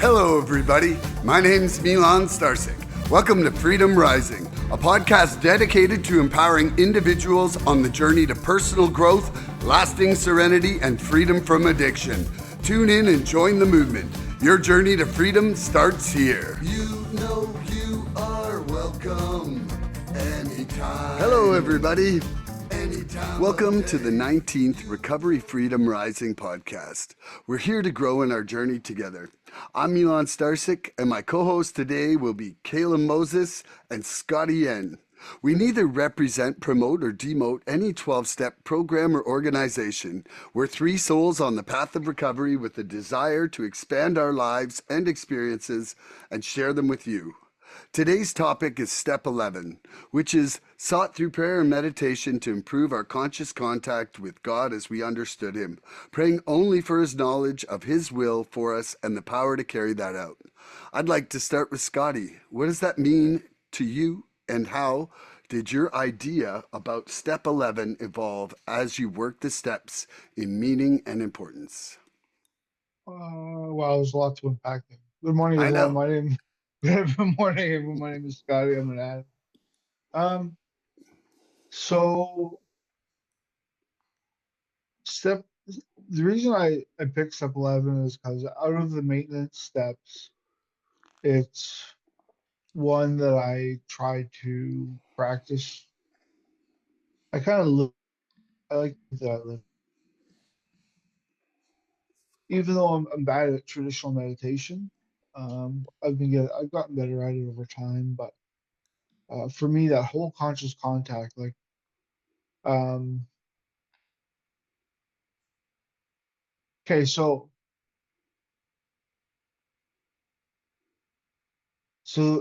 Hello, everybody. My name's Milan Starcic. Welcome to Freedom Rising, a podcast dedicated to empowering individuals on the journey to personal growth, lasting serenity, and freedom from addiction. Tune in and join the movement. Your journey to freedom starts here. You know you are welcome anytime. Hello, everybody. Welcome to the 19th Recovery Freedom Rising podcast. We're here to grow in our journey together. I'm Milan Starcic, and my co-host today will be Kalem Moses and Scotty N. We neither represent, promote, or demote any 12-step program or organization. We're three souls on the path of recovery with a desire to expand our lives and experiences and share them with you. Today's topic is Step 11, which is sought through prayer and meditation to improve our conscious contact with God as we understood Him, praying only for His knowledge of His will for us and the power to carry that out. I'd like to start with Scotty. What does that mean to you, and how did your idea about Step 11 evolve as you worked the steps in meaning and importance? Wow, there's a lot to unpack there. Good morning, I everyone. know. Good morning, everyone. My name is Scotty. I'm an addict. Um, so step the reason I picked step 11 is because out of the maintenance steps, it's one that I try to practice. I kind of look I like that I live. Even though I'm bad at traditional meditation, I've gotten better at it over time. But for me, that whole conscious contact, like um, okay, so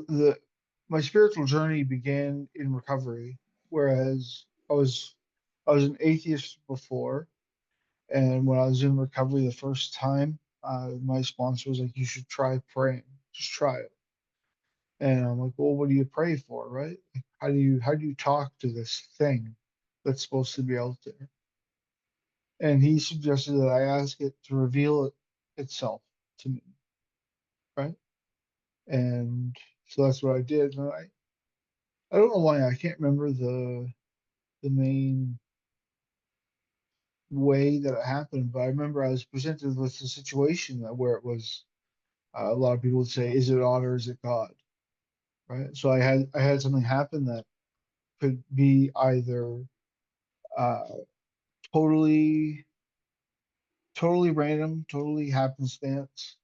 the my spiritual journey began in recovery, whereas I was an atheist before, and when I was in recovery the first time, my sponsor was like, "You should try praying. Just try it." And I'm like, "Well, what do you pray for, right? Like, how do you talk to this thing that's supposed to be out there?" And he suggested that I ask it to reveal itself to me, right? And so that's what I did. And I don't know why I can't remember the main way that it happened, but I remember I was presented with a situation where it was a lot of people would say, "Is it God or is it God?" Right? So I had something happen that could be either uh, totally totally random, totally happenstance,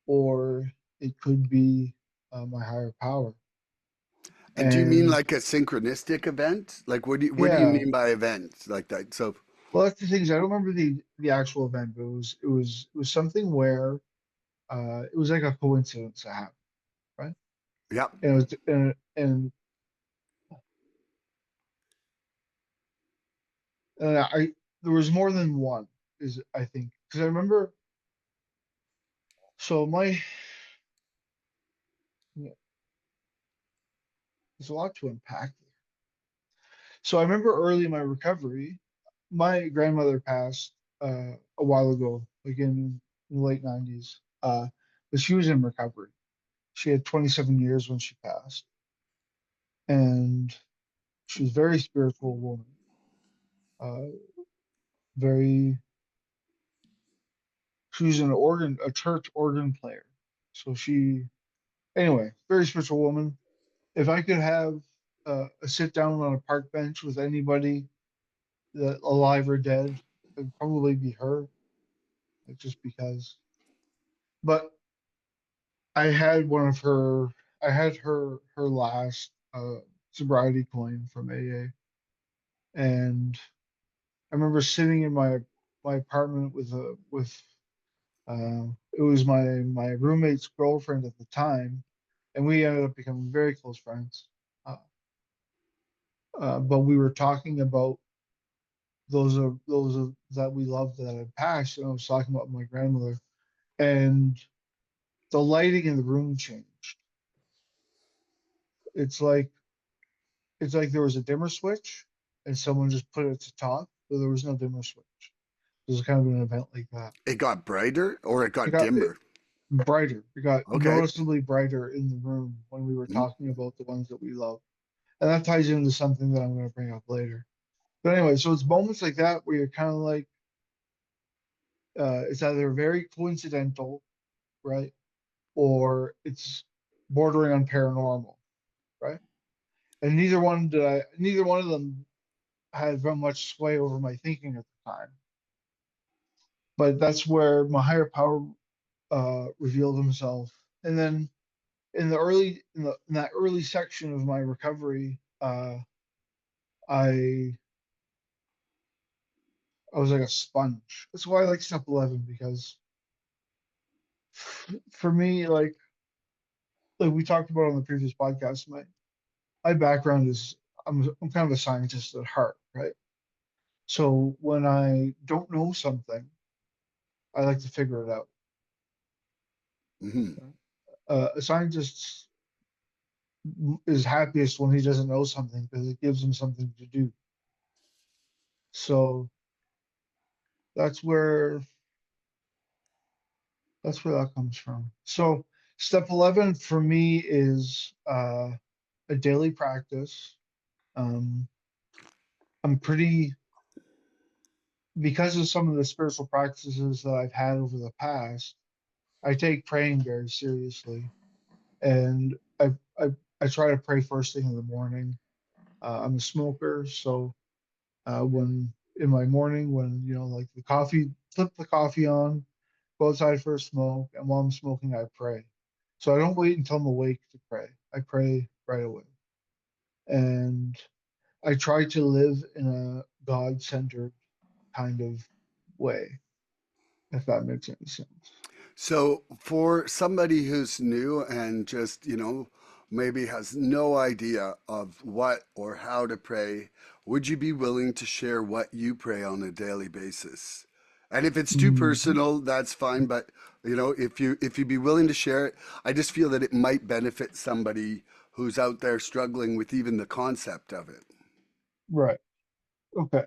or it could be my higher power. And do you mean And like a synchronistic event? Like what do you yeah, mean by event like that? So well, that's the things I don't remember the actual event, but it was something where it was like a coincidence that happened, right? yeah. And it was and I there was more than one, is I think, because I remember. So yeah, there's a lot to unpack there. So I remember early in my recovery, my grandmother passed a while ago, like in the late 90s. But she was in recovery. She had 27 years when she passed, and she was a very spiritual woman, uh, very. She was a church organ player. So anyway, very spiritual woman. If I could have a sit down on a park bench with anybody that alive or dead, it'd probably be her, like, just because. But I had one of her. I had her last sobriety coin from AA, and I remember sitting in my apartment with it was my roommate's girlfriend at the time, and we ended up becoming very close friends. Uh, but we were talking about those that we loved that had passed, and I was talking about my grandmother, and the lighting in the room changed. It's like it's like there was a dimmer switch, and someone just put it to top, but there was no dimmer switch. It was kind of an event like that. It got brighter or it It got got it, dimmer? brighter. It got Okay. noticeably brighter in the room when we were Mhm. talking about the ones that we love. And that ties into something that I'm going to bring up later. But anyway, so it's moments like that where you're kind of like, it's either very coincidental, right? Or it's bordering on paranormal, right? And neither one of them had very much sway over my thinking at the time. But that's where my higher power revealed himself. And then in that early section of my recovery, I I was like a sponge. That's why I like step 11 because for me, like we talked about on the previous podcast, my background is I'm kind of a scientist at heart, right? So when I don't know something, I like to figure it out. Mhm. A scientist is happiest when he doesn't know something because it gives him something to do. So that's where that's where that comes from. So step 11 for me is a daily practice. Um, I'm pretty because of some of the spiritual practices that I've had over the past. I take praying very seriously, and I I try to pray first thing in the morning. I'm a smoker, so when in my morning, when like the coffee, flip the coffee on, go outside for a smoke, and while I'm smoking, I pray. So I don't wait until I'm awake to pray. I pray right away, and I try to live in a God-centered kind of way, if that makes any sense. So, for somebody who's new and just, maybe has no idea of what or how to pray, would you be willing to share what you pray on a daily basis? And if it's too Mhm. personal, that's fine, but if you'd be willing to share it, I just feel that it might benefit somebody who's out there struggling with even the concept of it. Right. Okay.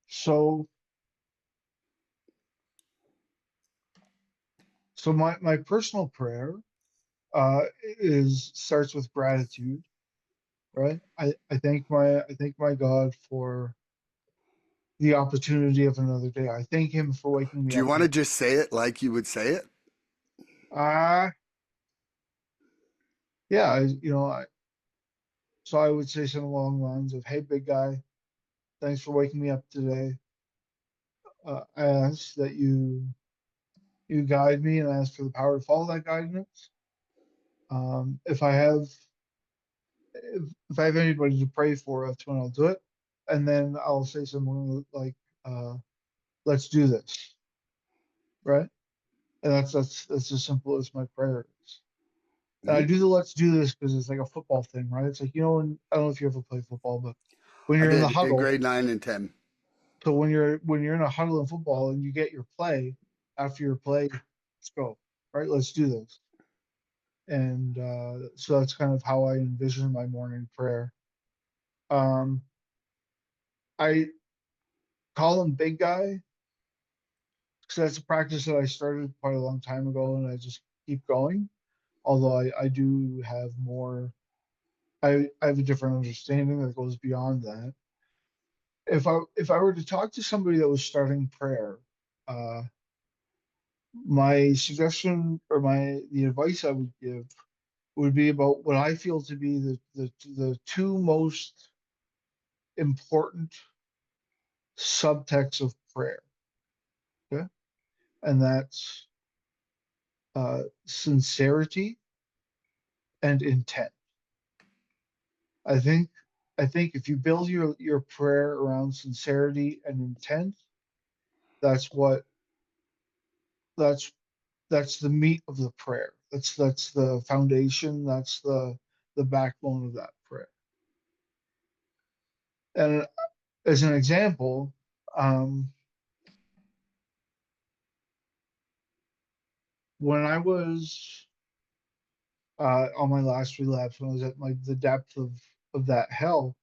So my personal prayer is starts with gratitude, right? I thank my God for the opportunity of another day. I thank him for waking me Do you up want to today. just say it like you would say it? Ah, yeah, so I would say something along the lines of, "Hey, big guy, thanks for waking me up today. I ask that you guide me, and I ask for the power to follow that guidance. Um, if I have if I have anybody to pray for, that's when I'll do it, and then I'll say something like, uh, let's do this, right? And that's as simple as my prayer is. And I Mhm. do the let's do this because it's like a football thing, right? It's like, I don't know if you ever play football, but when I you're in the did in huddle, grade 9 and 10. so when you're in a huddle in football and you get your play, after your play, let's go, right? Let's do this. And so that's kind of how I envision my morning prayer. Um, I call him big guy because that's a practice that I started quite a long time ago, and I just keep going. Although I do have more, I have a different understanding that goes beyond that. If I were to talk to somebody that was starting prayer, uh, my suggestion or my the advice I would give would be about what I feel to be the two most important subtexts of prayer. Okay, and that's sincerity and intent. I think I think if you build your prayer around sincerity and intent, that's what that's that's the meat of the prayer. That's the foundation. That's the backbone of that prayer. And as an example, um, when I was on my last relapse, when I was at the depth of that hell,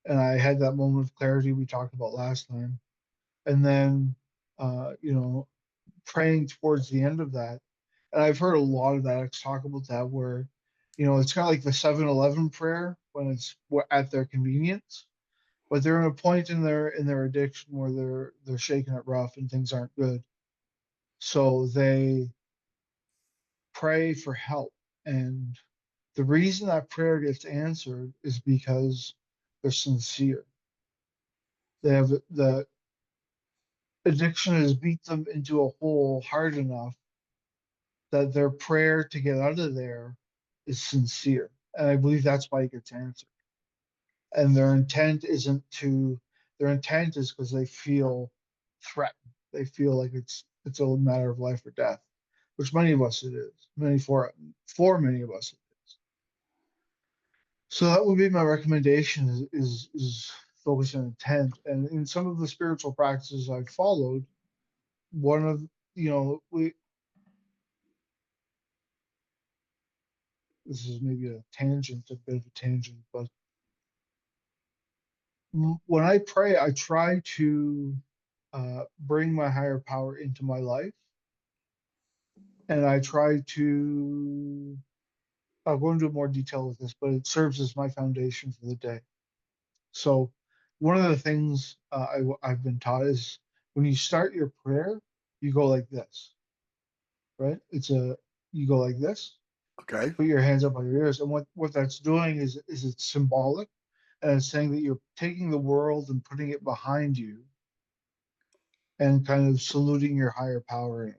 and I had that moment of clarity we talked about last time, and then praying towards the end of that. And I've heard a lot of addicts talk about that, where, it's kind of like the 7-Eleven prayer when it's at their convenience, but they're in a point in their addiction where they're shaking it rough and things aren't good. So they pray for help. And the reason that prayer gets answered is because they're sincere. They have the addiction has beat them into a hole hard enough that their prayer to get out of there is sincere. And I believe that's why it gets answered. And their intent is because they feel threatened. They feel like it's a matter of life or death, which many of us it is. For many of us it is. So that would be my recommendation is focus on intent. And in some of the spiritual practices I've followed, one of we this is maybe a bit of a tangent, but when I pray, I try to bring my higher power into my life, and I try to. I'll go into more detail with this, but it serves as my foundation for the day. So, one of the things I've been taught is when you start your prayer, you go like this, right? You go like this, Okay. put your hands up on your ears, and what that's doing is it's symbolic, and it's saying that you're taking the world and putting it behind you and kind of saluting your higher power.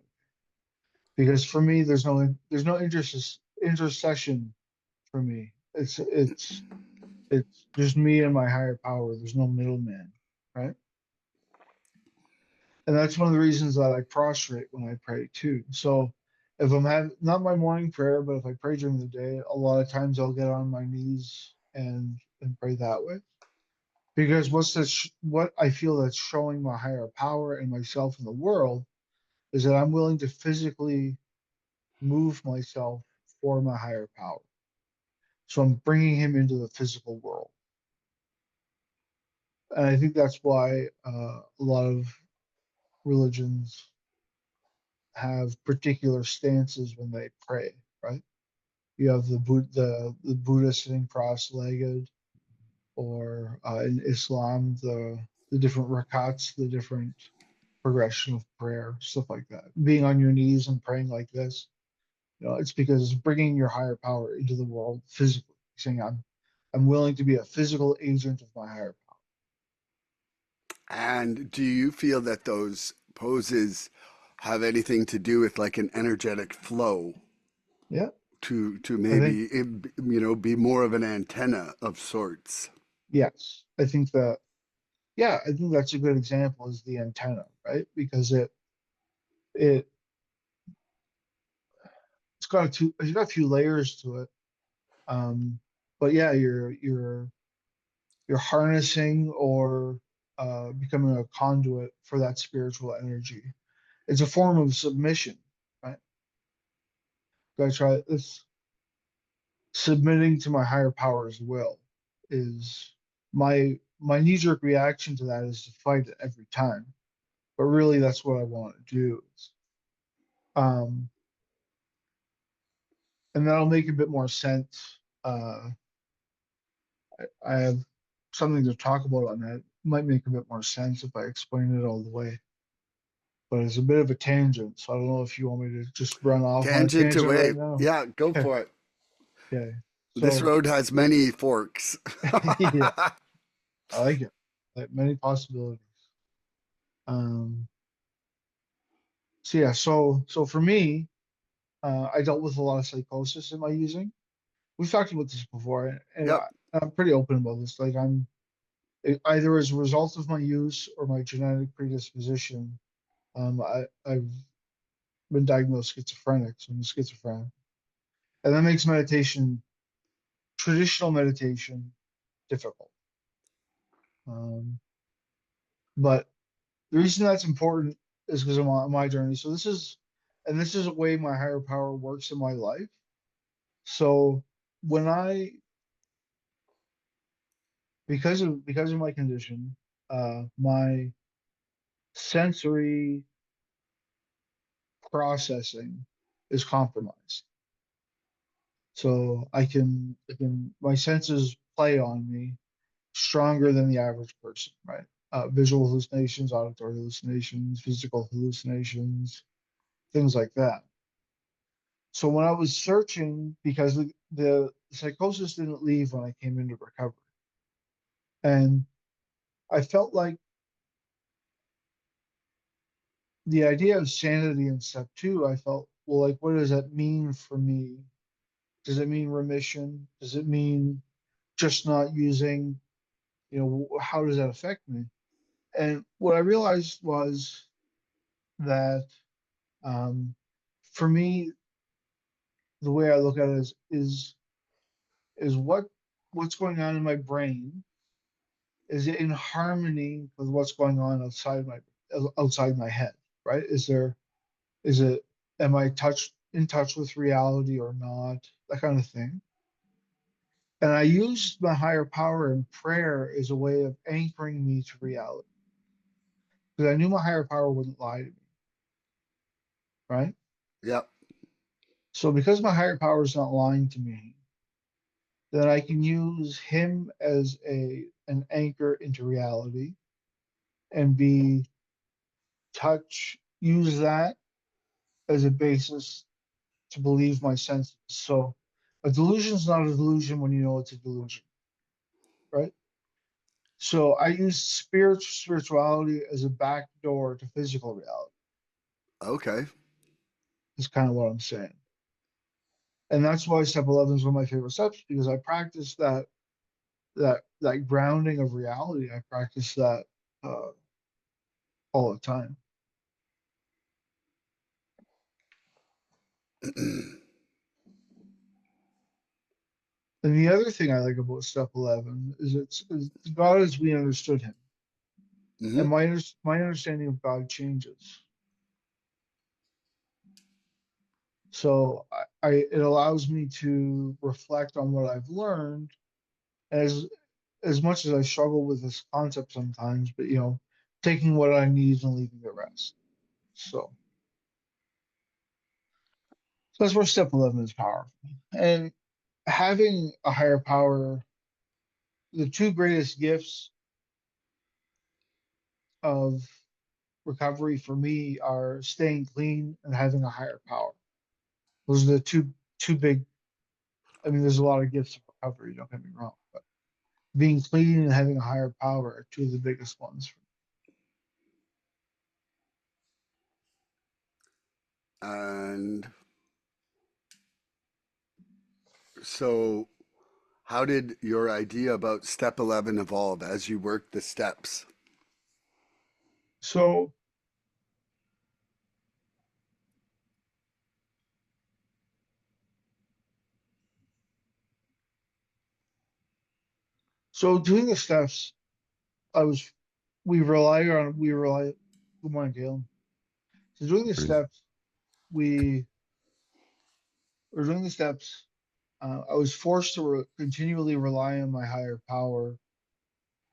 Because for me, there's no intercession for me. It's just me and my higher power. There's no middleman, right? And that's one of the reasons that I prostrate when I pray too. So if I'm having not my morning prayer, but if I pray during the day, a lot of times I'll get on my knees and pray that way. Because what I feel that's showing my higher power and myself in the world is that I'm willing to physically move myself for my higher power. So I'm bringing him into the physical world. And I think that's why a lot of religions have particular stances when they pray, right? You have the Buddha sitting cross-legged, or in Islam the different rakats, the different progression of prayer, stuff like that. Being on your knees and praying like this, it's because it's bringing your higher power into the world physically, saying I'm willing to be a physical agent of my higher power. And do you feel that those poses have anything to do with like an energetic flow Yeah, to I think maybe be more of an antenna of sorts? yes. I think that's a good example is the antenna, right? Because it it's got a few layers to it. Um, but yeah, you're harnessing or becoming a conduit for that spiritual energy. It's a form of submission, right? Gotta try this. Submitting to my higher power's will is my knee-jerk reaction to that is to fight it every time. But really, that's what I want to do. Um, and that'll make a bit more sense. I have something to talk about on that. Might make a bit more sense if I explain it all the way. But it's a bit of a tangent, so I don't know if you want me to just run off on a Tangent tangent away. right now. Yeah, go for it. Okay. This So road has many forks. yeah, I like it. Like many possibilities. Um, so yeah, so for me, I dealt with a lot of psychosis in my using. We've talked about this before, and Yep. I'm pretty open about this. Like either as a result of my use or my genetic predisposition, I've been diagnosed schizophrenic, so I'm a schizophrenic. And that makes traditional meditation, difficult. Um, but the reason that's important is because I'm on my journey. This is a way my higher power works in my life. So when I, because of my condition, my sensory processing is compromised. So my senses play on me stronger than the average person, right? Visual hallucinations, auditory hallucinations, physical hallucinations, things like that. So when I was searching, because the psychosis didn't leave when I came into recovery, and I felt like the idea of sanity in step two, I felt, well, like, what does that mean for me? Does it mean remission? Does it mean just not using, how does that affect me? And what I realized was that um, for me, the way I look at it is what's going on in my brain, is it in harmony with what's going on outside my head, right? Is it am I in touch with reality or not? That kind of thing. And I used my higher power in prayer as a way of anchoring me to reality. Because I knew my higher power wouldn't lie to me, right? Yep. So because my higher power is not lying to me, then I can use him as an anchor into reality and use that as a basis to believe my senses. So a delusion is not a delusion when you know it's a delusion, right? So I use spirituality as a back door to physical reality, Okay. is kind of what I'm saying. And that's why step 11 is one of my favorite steps, because I practice that grounding of reality. I practice that uh, all the time. And the other thing I like about step 11 is God as we understood him. Hmm. And my understanding of God changes. So it allows me to reflect on what I've learned as much as I struggle with this concept sometimes, but taking what I need and leaving the rest. So that's where step 11 is powerful. And having a higher power, the two greatest gifts of recovery for me are staying clean and having a higher power. Those are the two big. I mean, there's a lot of gifts of recovery, don't get me wrong, but being clean and having a higher power are two of the biggest ones. And so, how did your idea about step 11 evolve as you worked the steps? So doing the steps, I was we rely good morning, Calem. So doing the steps, we were doing the steps. I was forced to continually rely on my higher power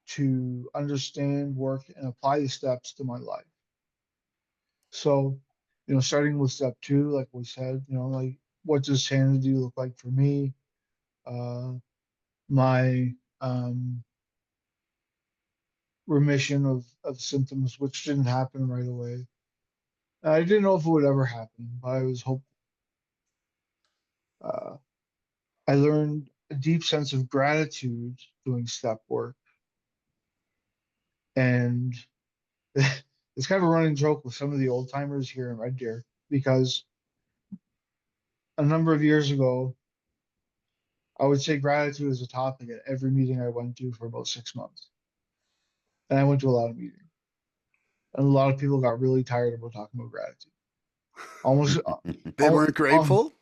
to understand, work, and apply the steps to my life. So, starting with step two, like we said, like, what does sanity look like for me? Uh, my remission of symptoms, which didn't happen right away. I didn't know if it would ever happen, but I was hopeful. Uh, I learned a deep sense of gratitude doing step work, and it's kind of a running joke with some of the old timers here in Red Deer because a number of years ago, I would say gratitude as a topic at every meeting I went to for about 6 months. And I went to a lot of meetings. And a lot of people got really tired about talking about gratitude. Almost, They weren't grateful?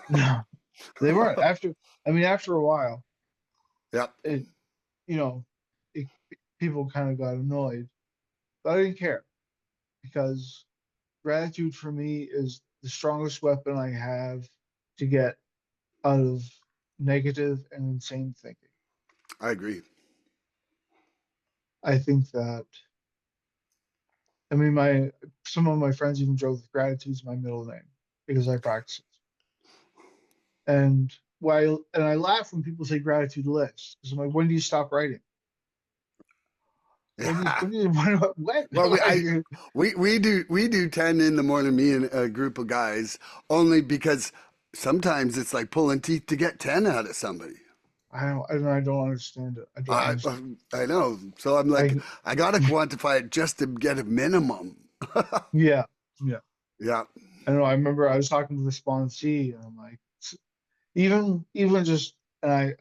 no, they weren't. After a while, Yep. it, you know, it, people kind of got annoyed, but I didn't care because gratitude for me is the strongest weapon I have to get out of negative and insane thinking. I agree. I think that my some of my friends even joke that gratitude's my middle name because I practice it. And I laugh when people say gratitude lists because I'm like, when do you stop writing? Yeah. When do you when? Well, Like, we do 10 in the morning, me and a group of guys, only because sometimes it's like pulling teeth to get 10 out of somebody. I don't understand it. I don't I understand. I know. So I'm like, I I gotta quantify it just to get a minimum. yeah, yeah. Yeah. I know. I remember I was talking to the sponsee, and I'm like, even just and I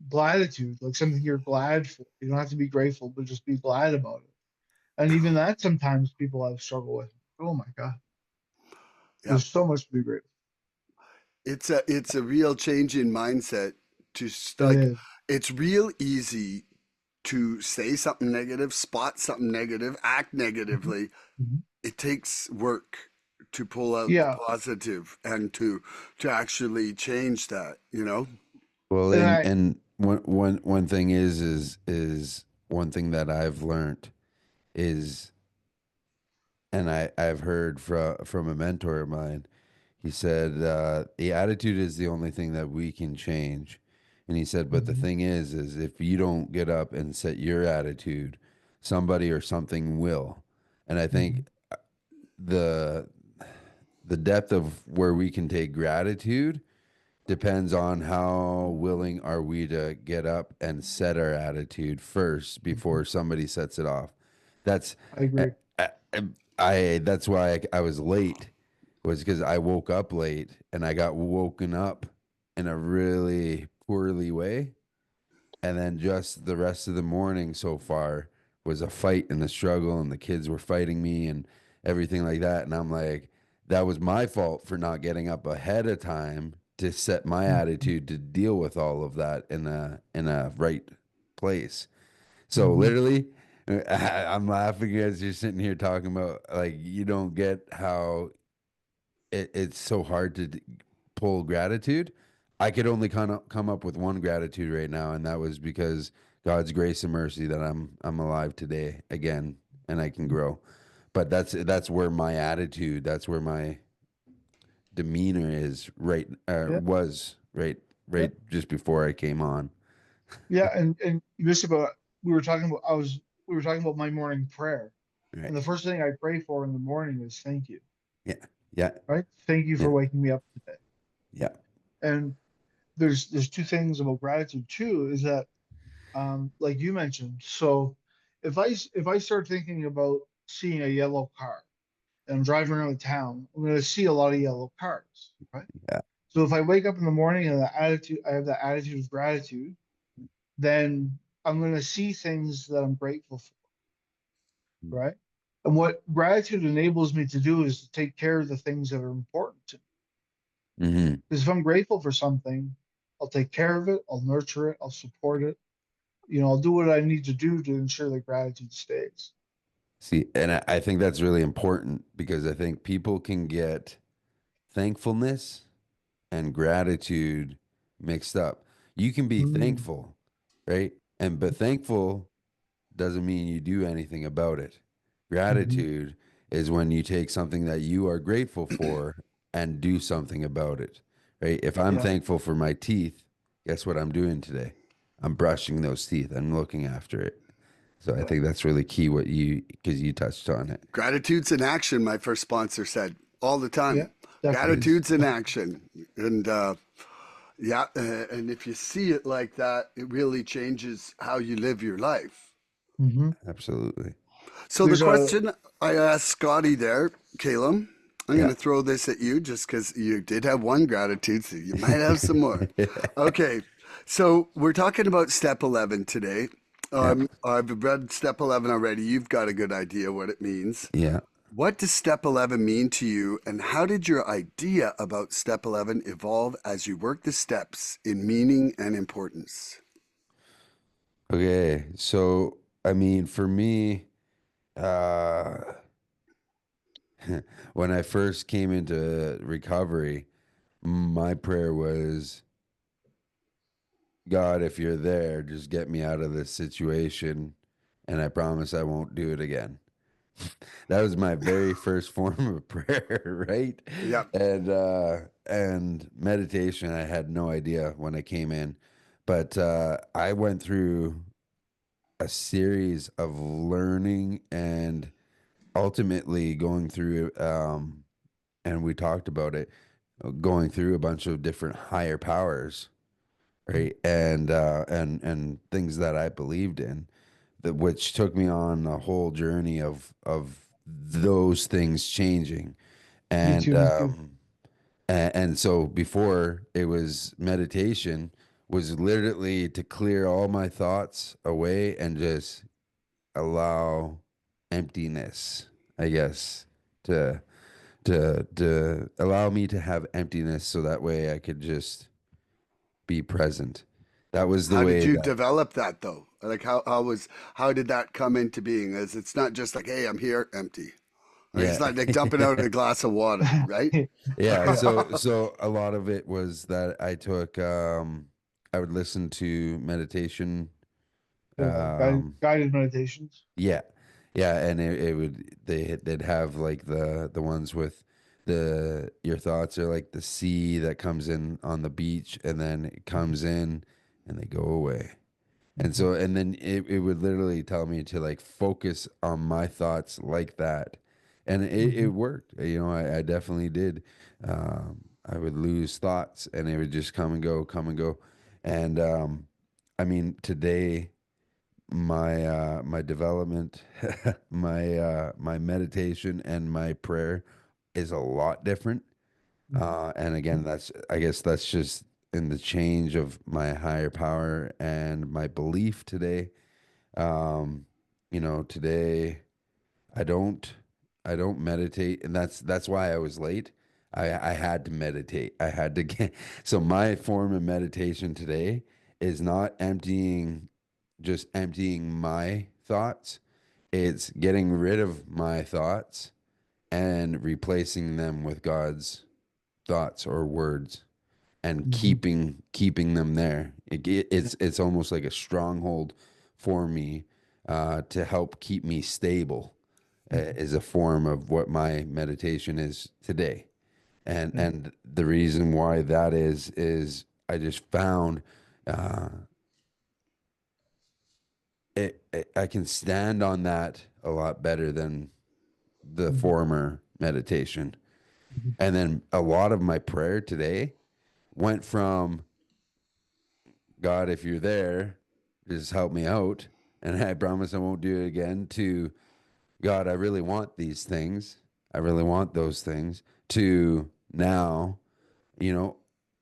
gratitude, like something you're glad for. You don't have to be grateful, but just be glad about it. And even that sometimes people have struggle with. Oh my God, Yeah. there's so much to be grateful. It's a real change in mindset It like is. it's real easy to say something negative, spot something negative, act Mhm, negatively. mhm. It takes work to pull out the Yeah, positive and to actually change that, you know? Well, and and one thing is one thing that I've learned is, and I've heard from a mentor of mine. He said the attitude is the only thing that we can change, and he said, but the mhm, thing is if you don't get up and set your attitude, somebody or something will. And I mhm, think the the depth of where we can take gratitude depends on how willing are we to get up and set our attitude first mhm. before somebody sets it off. That's I I, agree. that's why I was late, was because I woke up late and I got woken up in a really poorly way, and then just the rest of the morning so far was a fight and a struggle, and the kids were fighting me and everything like that. And I'm like, that was my fault for not getting up ahead of time to set my Mhm, attitude to deal with all of that in a right place. So mhm. literally, I'm laughing as you're sitting here talking about, like, you don't get how it's so hard to pull gratitude. I could only kind of come up with one gratitude right now, and that was because God's grace and mercy that I'm alive today again and I can grow. But that's where my attitude, that's where my demeanor is right, Yeah, was yeah, right just before I came on. yeah. And just about we were talking about we were talking about my morning prayer, and Right. the first thing I pray for in the morning is thank you. Yeah. Yeah. Right? Thank you Yeah. for waking me up today. Yeah. And there's two things about gratitude too, is that like you mentioned. So if I start thinking about seeing a yellow car and I'm driving around the town, I'm going to see a lot of yellow cars, right? Yeah. So if I wake up in the morning and I have that attitude of gratitude, then I'm going to see things that I'm grateful for, right? And what gratitude enables me to do is to take care of the things that are important to me. Hmm. Because if I'm grateful for something, I'll take care of it, I'll nurture it, I'll support it. I'll do what I need to do to ensure that gratitude stays. See, and I think that's really important because I think people can get thankfulness and gratitude mixed up. You can be Mm, thankful, right? And but thankful doesn't mean you do anything about it. hmm. Gratitude is when you take something that you are grateful for and do something about it, right? If I'm Yeah, thankful for my teeth, guess what I'm doing today? I'm brushing those teeth. I'm looking after it. So I yeah, think that's really key what you, because you touched on it. Gratitude's in action, my first sponsor said all the yeah, time. It definitely. is. Gratitude's in Definitely. action. And yeah, and if you see it like that, it really changes how you live your life. Hmm. Absolutely. So the There's a question I asked Scotty there, Caleb, I'm going Yeah. to throw this at you just because you did have one gratitude, so you might have some more. Okay, so we're talking about step 11 today. Yeah. I've read step 11 already. You've got a good idea what it means. Yeah. What does step 11 mean to you, and how did your idea about step 11 evolve as you work the steps in meaning and importance? Okay. So, I mean, for me, uh, when I first came into recovery, my prayer was, God, if you're there, just get me out of this situation, and I promise I won't do it again. That was my very first form of prayer, right? Yep. And meditation, I had no idea when I came in, but I went through a series of learning and ultimately going through, and we talked about it, going through a bunch of different higher powers, right? And things that I believed in, that which took me on a whole journey of those things changing. Me And too. Me too. and so before it was meditation was literally to clear all my thoughts away and just allow emptiness, I guess, to to allow me to have emptiness so that way I could just be present. That was the How did way you that, develop that though? Like how did that come into being? As it's not just like, hey, I'm here, empty. Like it's yeah. not like dumping out a glass of water, right? Yeah, Yeah. so a lot of it was that I took I would listen to meditation. Yeah. Guided meditations. Yeah. Yeah, and it would they'd have like the ones with the your thoughts are like the sea that comes in on the beach and then it Mhm. comes in and they go away. And Mhm. so and then it would literally tell me to like focus on my thoughts like that. And it Mhm. worked. You know, I definitely did. I would lose thoughts and it would just come and go, come and go. And I mean, today my development, my meditation and my prayer is a lot different. Mhm. And again, that's I guess that's just in the change of my higher power and my belief today. Um, you know, today I don't I don't meditate, and that's why I was late. I had to meditate. I had to get so my form of meditation today is not emptying just emptying my thoughts. It's getting rid of my thoughts and replacing them with God's thoughts or words and Mhm. keeping them there. It's almost like a stronghold for me to help keep me stable. Mhm. Is a form of what my meditation is today, Yeah. and the reason why that is I just found uh, I can stand on that a lot better than the Mhm. former meditation. Mhm. And then a lot of my prayer today went from God, if you're there, just help me out. And I promise I won't do it again. To God, I really want these things. I really want those things. To now, you know,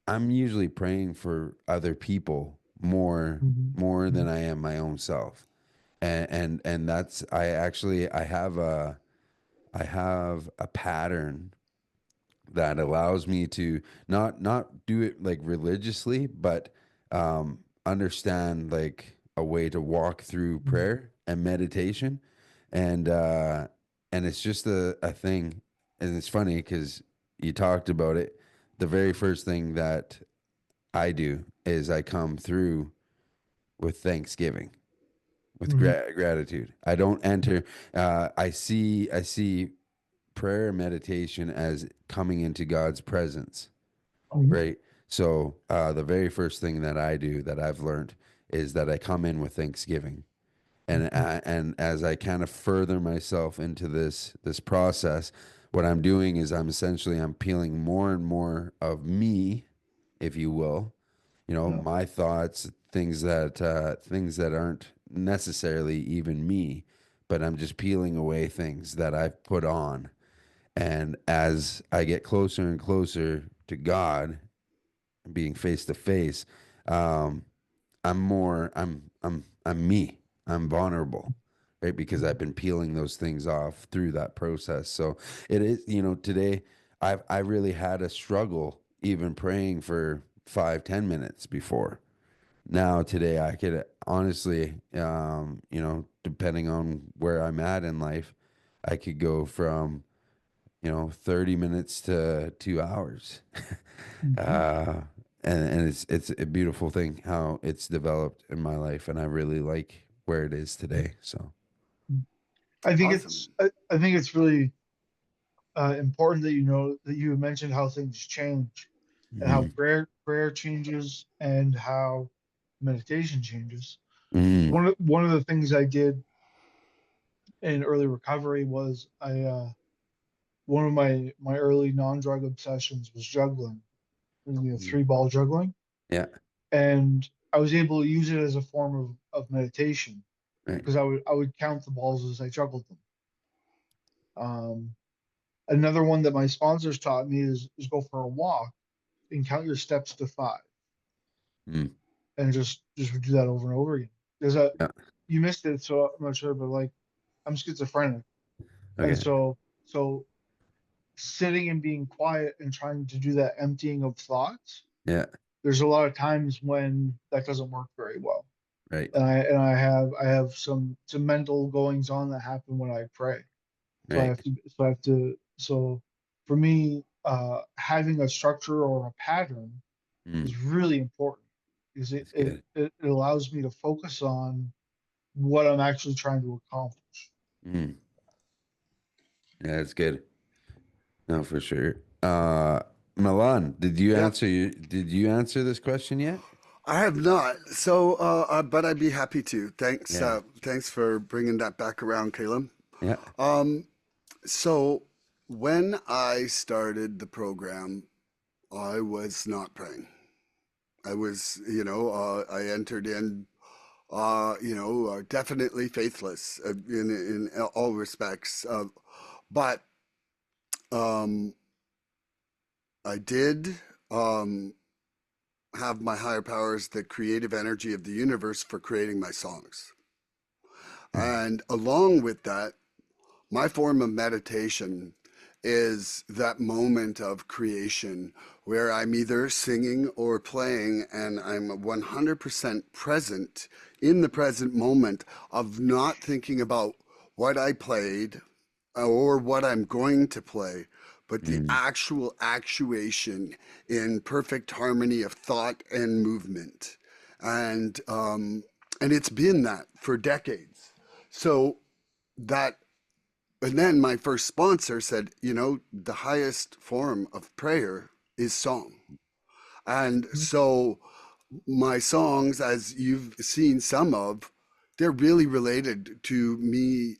I'm usually praying for other people Mhm. more than Mhm. I am my own self. And that's I actually I have a pattern that allows me to not do it like religiously, but understand like a way to walk through Mhm. prayer and meditation, and uh, and it's just a thing, and it's funny because you talked about it. The very first thing that I do is I come through with thanksgiving, with Mhm. gratitude. I don't enter. I see prayer and meditation as coming into God's presence, Mhm. right? So the very first thing that I do that I've learned is that I come in with thanksgiving, Mhm. and as I kind of further myself into this process, what I'm doing is I'm peeling more and more of me, if you will, you know, Yeah. my thoughts, things that aren't necessarily even me, but I'm just peeling away things that I've put on. And as I get closer and closer to God, being face to face, um, I'm me. I'm vulnerable, right? Because I've Mhm. been peeling those things off through that process. So it is, you know, today I really had a struggle even praying for 5, 10 minutes before. Now today I could honestly, you know, depending on where I'm at in life, I could go from 30 minutes to 2 hours. Mhm. uh, and it's a beautiful thing how it's developed in my life, and I really like where it is today. So, Awesome. I think it's really important that you know that you mentioned how things change and how Mm, prayer changes and how meditation changes. mm, One of the things I did in early recovery was I one of my early non-drug obsessions was juggling, mm. three ball juggling, Yeah, and I was able to use it as a form of meditation right. because I would count the balls as I juggled them. Um, Another one that my sponsors taught me is go for a walk and count your steps to five, Mm, and just do that over and over again. There's a yeah. You missed it, so I'm not sure, but like I'm schizophrenic, and Okay. so sitting and being quiet and trying to do that emptying of thoughts, Yeah, there's a lot of times when that doesn't work very well. right. And I have some mental goings on that happen when I pray. Right. So for me, having a structure or a pattern Mm, is really important because that's good. it allows me to focus on what I'm actually trying to accomplish. Mm, yeah, that's good. No, for sure. Milan, Yeah, did you answer this question yet? I have not. So, but I'd be happy to. Thanks. Yeah. Thanks for bringing that back around, Caleb. Yeah. So, when I started the program, I was not praying. I was, I entered in, definitely faithless in all respects. But um, I did um, have my higher powers, the creative energy of the universe for creating my songs. And along with that, my form of meditation is that moment of creation where I'm either singing or playing and I'm 100% present in the present moment of not thinking about what I played or what I'm going to play, but the Mm, actual actuation in perfect harmony of thought and movement. And, um, and it's been that for decades. So that and then my first sponsor said, the highest form of prayer is song. And so my songs, as you've seen some of, they're really related to me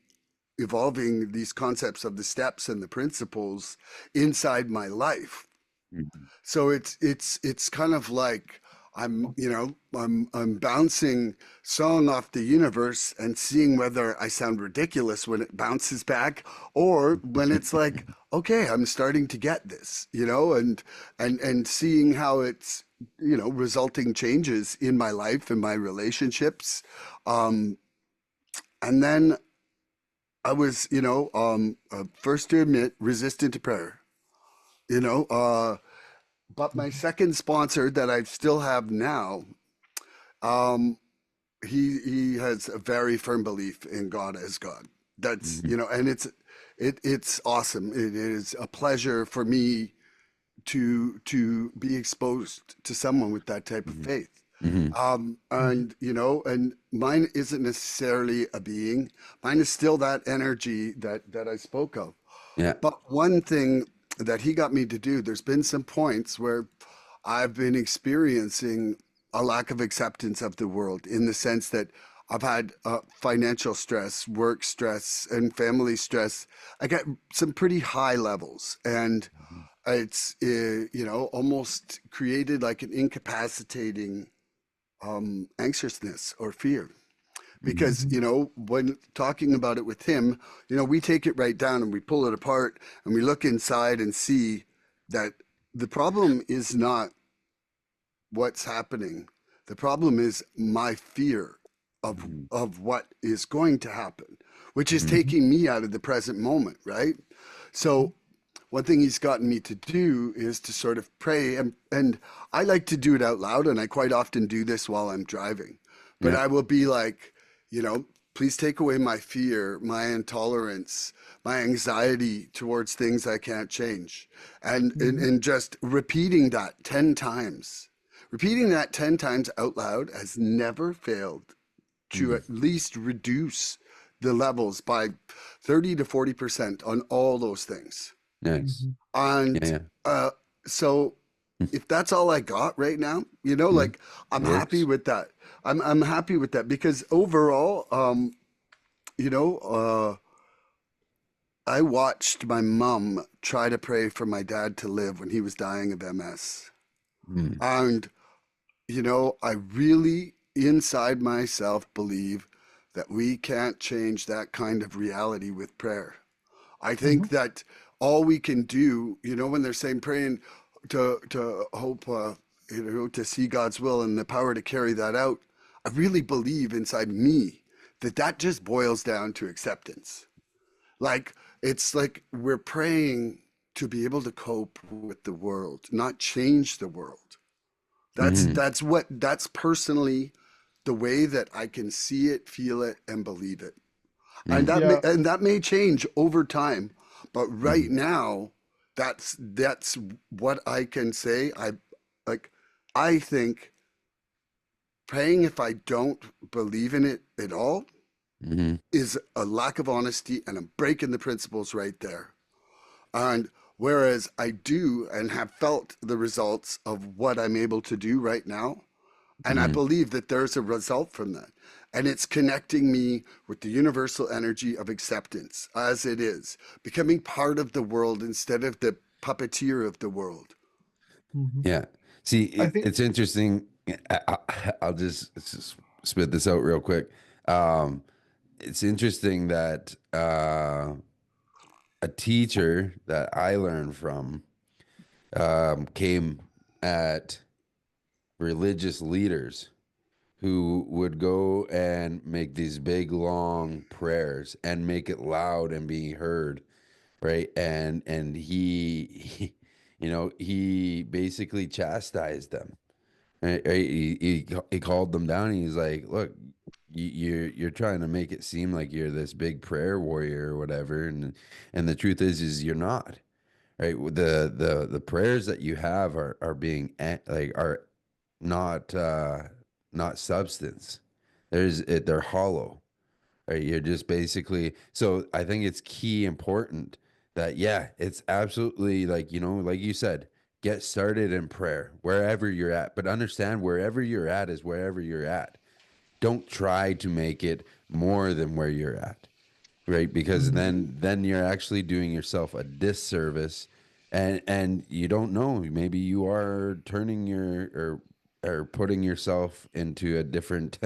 evolving these concepts of the steps and the principles inside my life. mm, So it's kind of like I'm bouncing song off the universe and seeing whether I sound ridiculous when it bounces back or when it's like, okay, I'm starting to get this, and seeing how it's, resulting changes in my life and my relationships. Um, and then I was, first to admit resistant to prayer, you know, uh, but my second sponsor that I still have now, um, he has a very firm belief in God as God. That's mm, and it's awesome. It is a pleasure for me to be exposed to someone with that type of mm, faith. mm. And mine isn't necessarily a being. Mine is still that energy that I spoke of. Yeah. But one thing that he got me to do, there's been some points where I've been experiencing a lack of acceptance of the world in the sense that I've had financial stress, work stress, and family stress. I get some pretty high levels, and it's almost created like an incapacitating anxiousness or fear Mm, because when talking about it with him, we take it right down and we pull it apart and we look inside and see that the problem is not what's happening. The problem is my fear of mm, of what is going to happen, which is mm, taking me out of the present moment, right? So one thing he's gotten me to do is to sort of pray and I like to do it out loud and I quite often do this while I'm driving. But yeah. I will be like, please take away my fear, my intolerance, my anxiety towards things I can't change. And just repeating that 10 times. Repeating that 10 times out loud has never failed to Mm, at least reduce the levels by 30 to 40% on all those things. Nice. Mm-hmm. And Yeah. so if that's all I got right now, Yeah. like I'm happy Works. with that. I'm happy with that because overall, you know, I watched my mom try to pray for my dad to live when he was dying of MS. Mm. And, I really inside myself believe that we can't change that kind of reality with prayer. I Mm-hmm. think that all we can do, when they're saying praying to hope, to see God's will and the power to carry that out, I really believe inside me that that just boils down to acceptance. Like it's like we're praying to be able to cope with the world, not change the world. That's Hmm. that's what that's personally the way that I can see it, feel it, and believe it. And Mm. that may change over time, but right Hmm. now, that's what I can say. Like I think praying if I don't believe in it at all Hmm. is a lack of honesty, and I'm breaking the principles right there. And whereas I do and have felt the results of what I'm able to do right now, and I Hmm. believe that there's a result from that. And it's connecting me with the universal energy of acceptance as it is, becoming part of the world instead of the puppeteer of the world. Mm-hmm. Yeah. See, I think. it's interesting. I'll just spit this out real quick. Um, it's interesting that a teacher that I learned from came at religious leaders who would go and make these big long prayers and make it loud and be heard, right? And he basically chastised them. Right? He called them down. And he's like, "Look, you're trying to make it seem like you're this big prayer warrior or whatever, and the truth is you're not. Right? The prayers that you have are being like are not not substance. They're hollow. Right? You're just basically, so I think it's key important that, yeah, it's absolutely like, like you said, get started in prayer wherever you're at, but understand wherever you're at is wherever you're at. Don't try to make it more than where you're at, right? Because Mm-hmm. then you're actually doing yourself a disservice, and you don't know, maybe you are turning or putting yourself into a different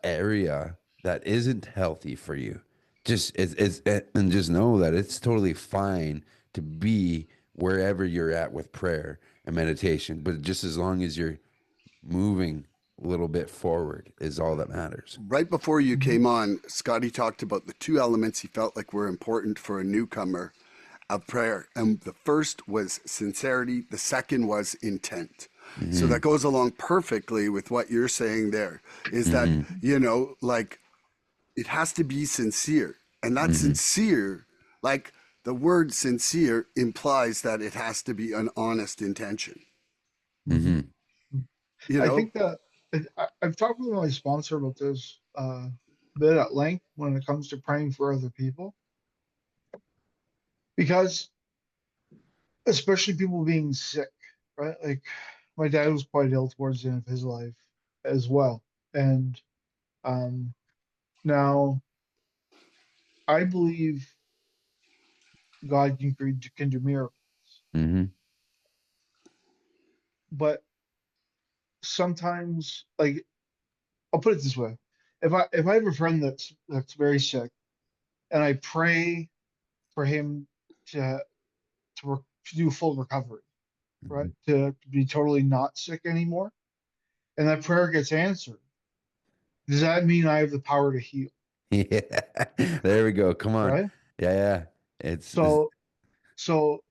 area that isn't healthy for you. And just know that it's totally fine to be wherever you're at with prayer and meditation, but just as long as you're moving a little bit forward is all that matters. Right before you Mm-hmm. came on, Scotty talked about the two elements he felt like were important for a newcomer of prayer. And the first was sincerity, the second was intent. So Hmm. that goes along perfectly with what you're saying there is that, Hmm. like it has to be sincere. And that Hmm. sincere, like the word sincere implies that it has to be an honest intention. Mm-hmm. Hmm. You I know, think that I've talked with my sponsor about this bit at length when it comes to praying for other people, because especially people being sick, right? Like my dad was quite ill towards the end of his life as well, and um, now I believe God can do miracles, Hmm. but sometimes, like I'll put it this way: if I have a friend that's very sick, and I pray for him to to do full recovery, right? To be totally not sick anymore, and that prayer gets answered, does that mean I have the power to heal, Yeah, there we go. Come on. right? Yeah, yeah. It's So so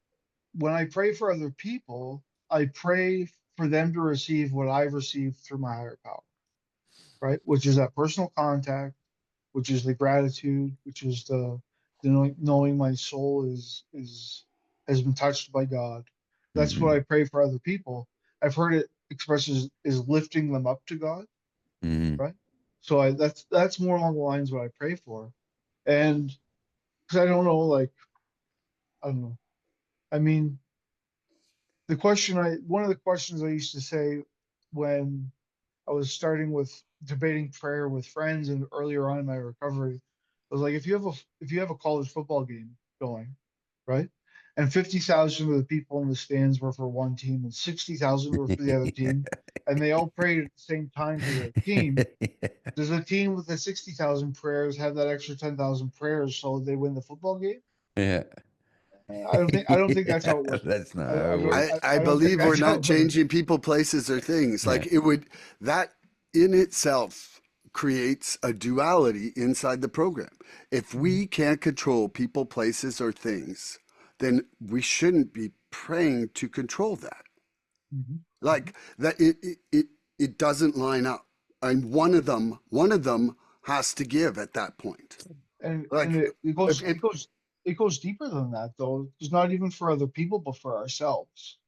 when I pray for other people, I pray for them to receive what I've received through my higher power, right? Which is that personal contact, which is the gratitude, which is the knowing my soul is has been touched by God. That's what hmm. I pray for other people. I've heard it expressed as is lifting them up to God, Hmm. right? So that's more along the lines of what I pray for. And because I don't know, like, I don't know. I mean, one of the questions I used to say when I was starting with debating prayer with friends and earlier on in my recovery, I was like, if you have a college football game going, right? And 50,000 of the people in the stands were for one team and 60,000 were for the other team, and they all prayed at the same time for their team. Does a team with the 60,000 prayers have that extra 10,000 prayers so they win the football game? Yeah. I don't think that's how it Yeah, works. that's not how it I, works. I I don't think believe we're that's how not it works. changing people, places, or things. Yeah. Like it would, that in itself creates a duality inside the program. If we can't control people, places, or things, then we shouldn't be praying to control that. Mhm. Like that, it doesn't line up. And one of them has to give at that point. And Like if, if it goes deeper than that though. It's not even for other people, but for ourselves,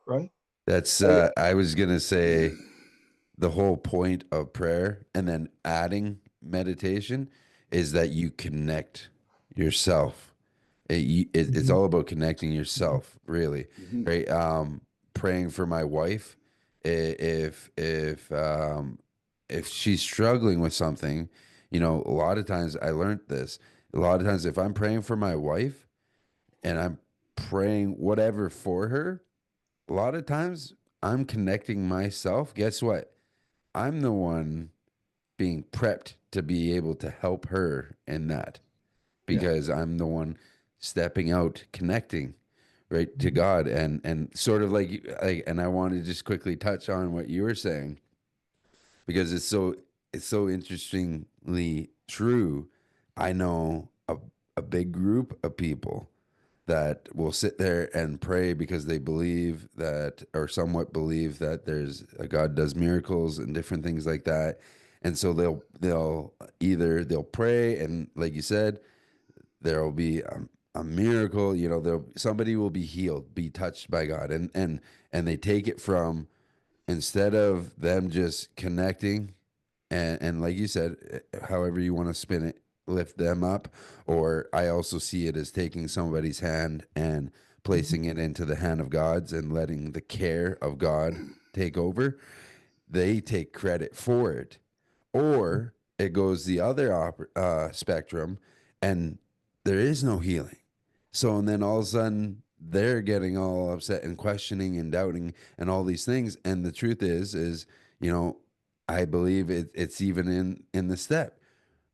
right? That's I, I was gonna say the whole point of prayer and then adding meditation is that you connect yourself. It's Mhm. all about connecting yourself, really, Mhm. right? Praying for my wife, if she's struggling with something, a lot of times I learned this. A lot of times, if I'm praying for my wife and I'm praying whatever for her, a lot of times I'm connecting myself. Guess what? I'm the one being prepped to be able to help her in that Yeah. because I'm the one stepping out, connecting right to Mhm. God, and sort of like, and I want to just quickly touch on what you were saying because it's so interestingly true. I know a big group of people that will sit there and pray because they believe that, or somewhat believe that there's a God does miracles and different things like that. And so they'll pray and like you said, there will be a miracle, somebody will be healed, be touched by God. And they take it from, instead of them just connecting and like you said, however you want to spin it, lift them up. Or I also see it as taking somebody's hand and Mhm. placing it into the hand of God's and letting the care of God take over. They take credit for it. Or it goes the other spectrum and there is no healing. So, and then all of a sudden they're getting all upset and questioning and doubting and all these things. And the truth is, you know, I believe it's even in the step,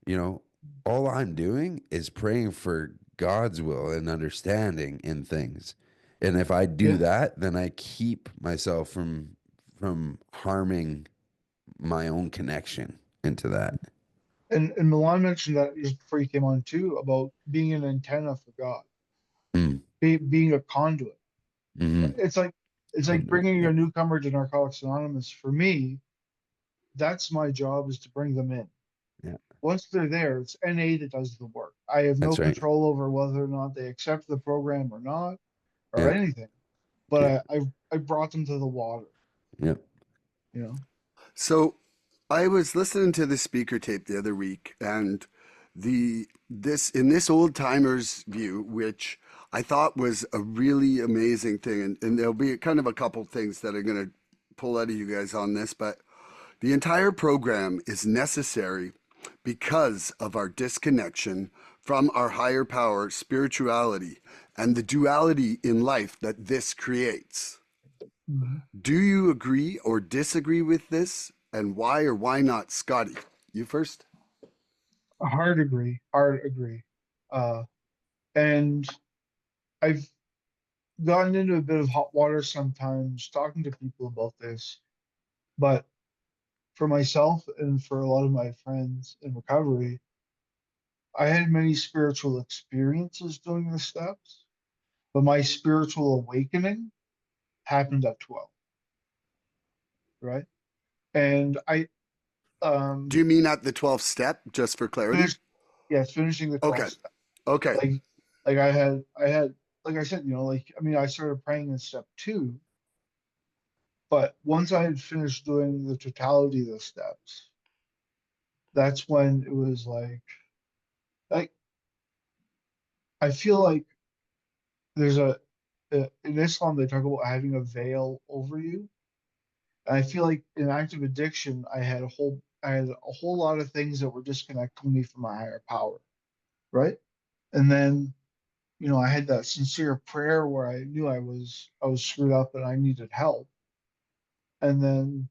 you know, all I'm doing is praying for God's will and understanding in things. And if I do Yeah. that, then I keep myself from harming my own connection into that. And Milan mentioned that just before you came on too about being an antenna for God, Mm, being a conduit. hmm. It's like Conduit. bringing Yeah. a newcomer to Narcotics Anonymous. For me, that's my job is to bring them in. Yeah. Once they're there, it's NA that does the work. I have no That's right. control over whether or not they accept the program or not or Yeah. anything. Yeah. But I brought them to the water, Yeah. you know. So I was listening to the speaker tape the other week, and this old timers view, which I thought was a really amazing thing, and there'll be kind of a couple things that I'm gonna pull out of you guys on this, but the entire program is necessary because of our disconnection from our higher power, spirituality, and the duality in life that this creates. Mhm. Do you agree or disagree with this? And why or why not? Scotty, you first. Hard agree. Uh, and I've gotten into a bit of hot water sometimes talking to people about this, but for myself and for a lot of my friends in recovery, I had many spiritual experiences doing the steps, but my spiritual awakening happened at 12, right? And I Do you mean at the 12th step, just for clarity? finished, yes, finishing the 12 Okay. step. Okay. Like I had like I said, like I mean I started praying in step 2, but once I had finished doing the totality of the steps, that's when it was like I feel like there's in Islam they talk about having a veil over you. And I feel like in active addiction, I had a whole lot of things that were disconnecting me from my higher power, right? And then, I had that sincere prayer where I knew I was screwed up and I needed help. And then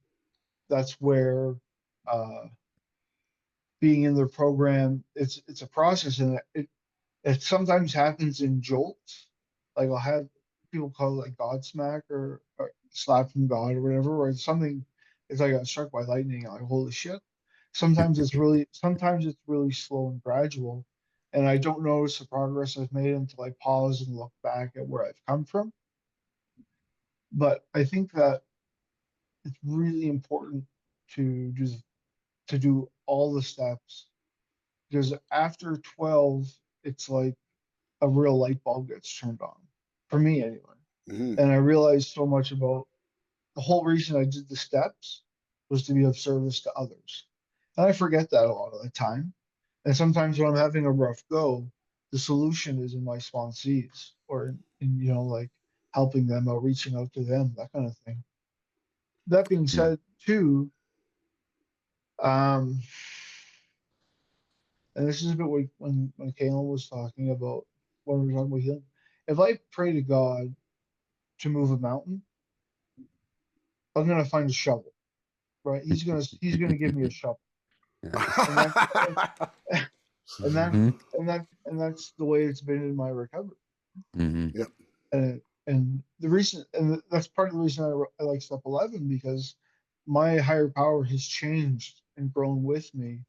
that's where uh, being in the program, it's a process, and it sometimes happens in jolts. Like I'll have people call it like God smack or slap from God or whatever, or it's something. It's like I got struck by lightning. Like holy shit. Sometimes it's really slow and gradual, and I don't notice the progress I've made until I pause and look back at where I've come from. But I think that it's really important to do all the steps, because after 12, it's like a real light bulb gets turned on for me anyway. Mhm. And I realized so much about the whole reason I did the steps was to be of service to others. And I forget that a lot of the time. And sometimes when I'm having a rough go, the solution is in my sponsees or like helping them out, reaching out to them, that kind of thing. That being Mm. said, too, um, and this is a bit like when Kalem was talking about when we were talking about healing. If I pray to God to move a mountain, I'm gonna find a shovel, right? He's gonna give me a shovel, and that and that Mhm. and that's the way it's been in my recovery. Mhm. Yep. And that's part of the reason I like step 11, because my higher power has changed and grown with me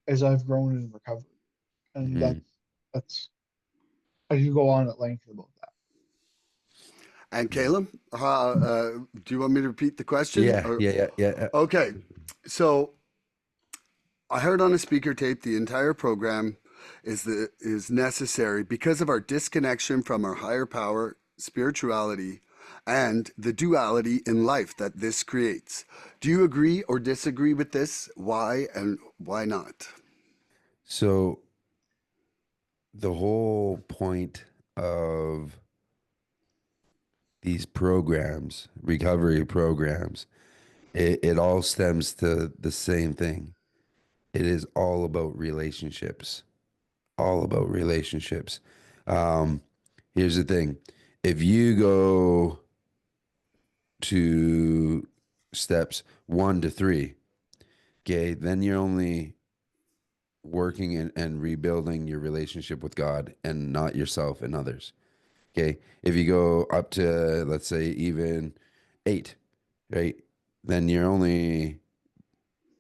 as I've grown in recovery, and Mhm. that's I could go on at length about that. And Caleb, do you want me to repeat the question? Yeah, yeah, yeah, yeah. Okay, so I heard on a speaker tape the entire program is necessary because of our disconnection from our higher power, spirituality, and the duality in life that this creates. Do you agree or disagree with this? Why and why not? So the whole point of these programs, recovery programs, it all stems to the same thing. It is all about relationships. All about relationships. Um, Here's the thing. If you go to steps 1 to 3, okay, then you're only working and rebuilding your relationship with God and not yourself and others. Okay. If you go up to, let's say, even 8, right, then you're only,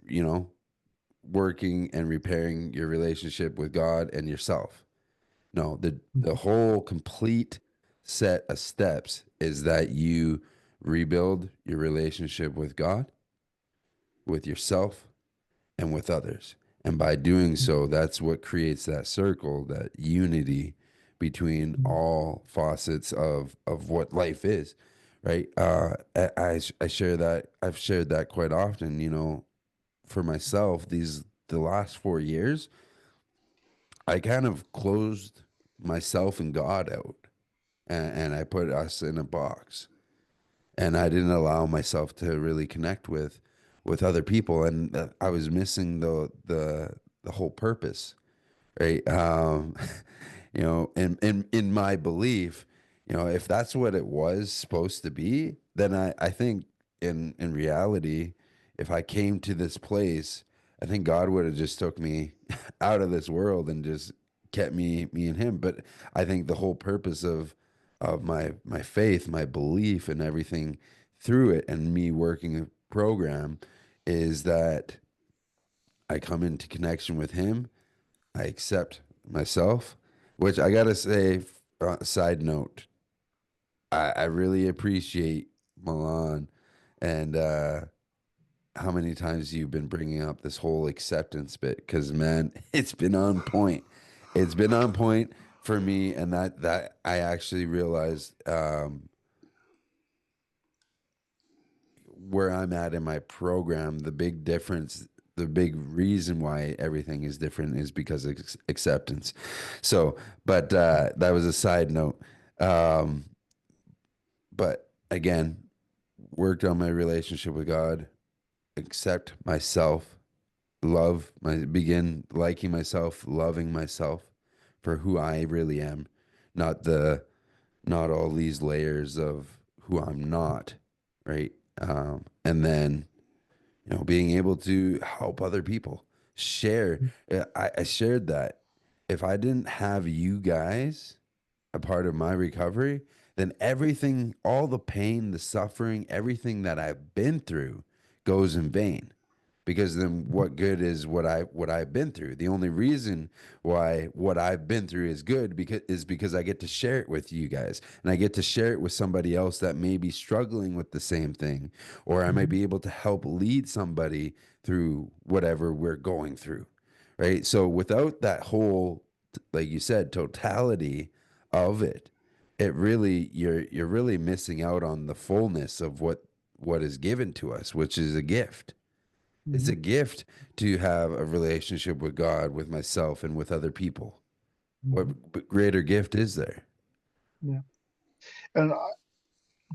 you know, working and repairing your relationship with God and yourself. No, the whole complete set of steps is that you rebuild your relationship with God, with yourself, and with others. And by doing so, that's what creates that circle, that unity between all facets of what life is, right? I share that. I've shared that quite often. For myself, the last 4 years, I kind of closed myself and God out, and I put us in a box, and I didn't allow myself to really connect with other people, and I was missing the whole purpose, right? In my belief, if that's what it was supposed to be, then I think in reality, if I came to this place, I think God would have just took me out of this world and just kept me and him. But I think the whole purpose of my faith, my belief and everything through it and me working a program is that I come into connection with him. I accept myself, which I gotta say, side note, I really appreciate Milan and how many times you've been bringing up this whole acceptance bit, because man, it's been on point. It's been on point for me, and that I actually realized where I'm at in my program, the big difference the big reason why everything is different is because of acceptance. So, but that was a side note. Um, but again, worked on my relationship with God, accept myself, begin liking myself, loving myself for who I really am, not the not all these layers of who I'm not, right? And then, being able to help other people share. I shared that if I didn't have you guys a part of my recovery, then everything, all the pain, the suffering, everything that I've been through goes in vain. Because then what good is what I've been through? The only reason why what I've been through is good because I get to share it with you guys, and I get to share it with somebody else that may be struggling with the same thing, or I might be able to help lead somebody through whatever we're going through. Right? So without that whole, like you said, totality of it, you're really missing out on the fullness of what is given to us, which is a gift. It's Mm-hmm. a gift to have a relationship with God, with myself, and with other people. Mm-hmm. What greater gift is there? Yeah. And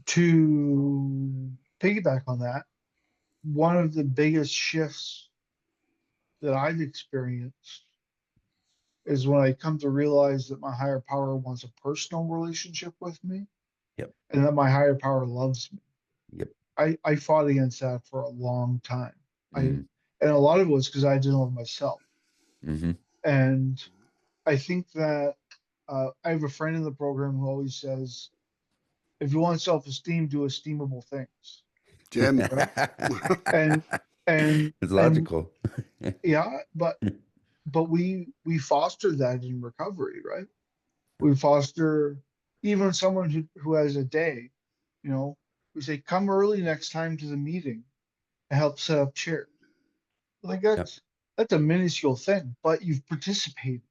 to piggyback on that, one of the biggest shifts that I've experienced is when I come to realize that my higher power wants a personal relationship with me Yep. and that my higher power loves me. Yep. I fought against that for a long time. I Mm-hmm. and a lot of it was because I didn't love myself. Mm-hmm. And I think that I have a friend in the program who always says, if you want self-esteem, do esteemable things, Jim. right? And and It's and logical. yeah, but we foster that in recovery, right? We foster even someone who has a day, you know, we say, come early next time to the meeting and help set up chairs. Like Yep. that's a minuscule thing, but you've participated,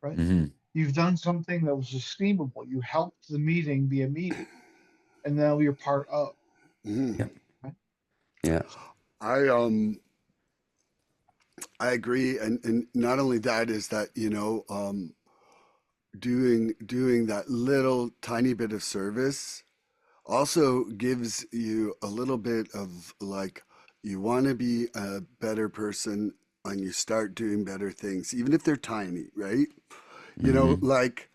right? Mm-hmm. You've done something that was esteemable. You helped the meeting be a meeting, and now you're part of, Mhm. Yep. right? Yeah. I I agree, and not only that is that doing that little tiny bit of service also gives you a little bit of like you want to be a better person and you start doing better things even if they're tiny, right? Mm-hmm. Like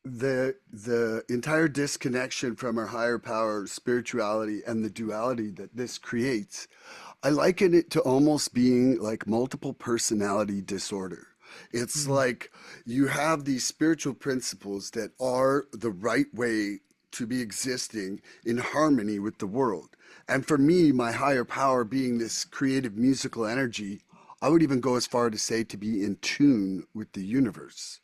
the entire disconnection from our higher power spirituality and the duality that this creates, I liken it to almost being like multiple personality disorder. It's Mm, like you have these spiritual principles that are the right way to be existing in harmony with the world. And for me, my higher power being this creative musical energy, I would even go as far to say to be in tune with the universe.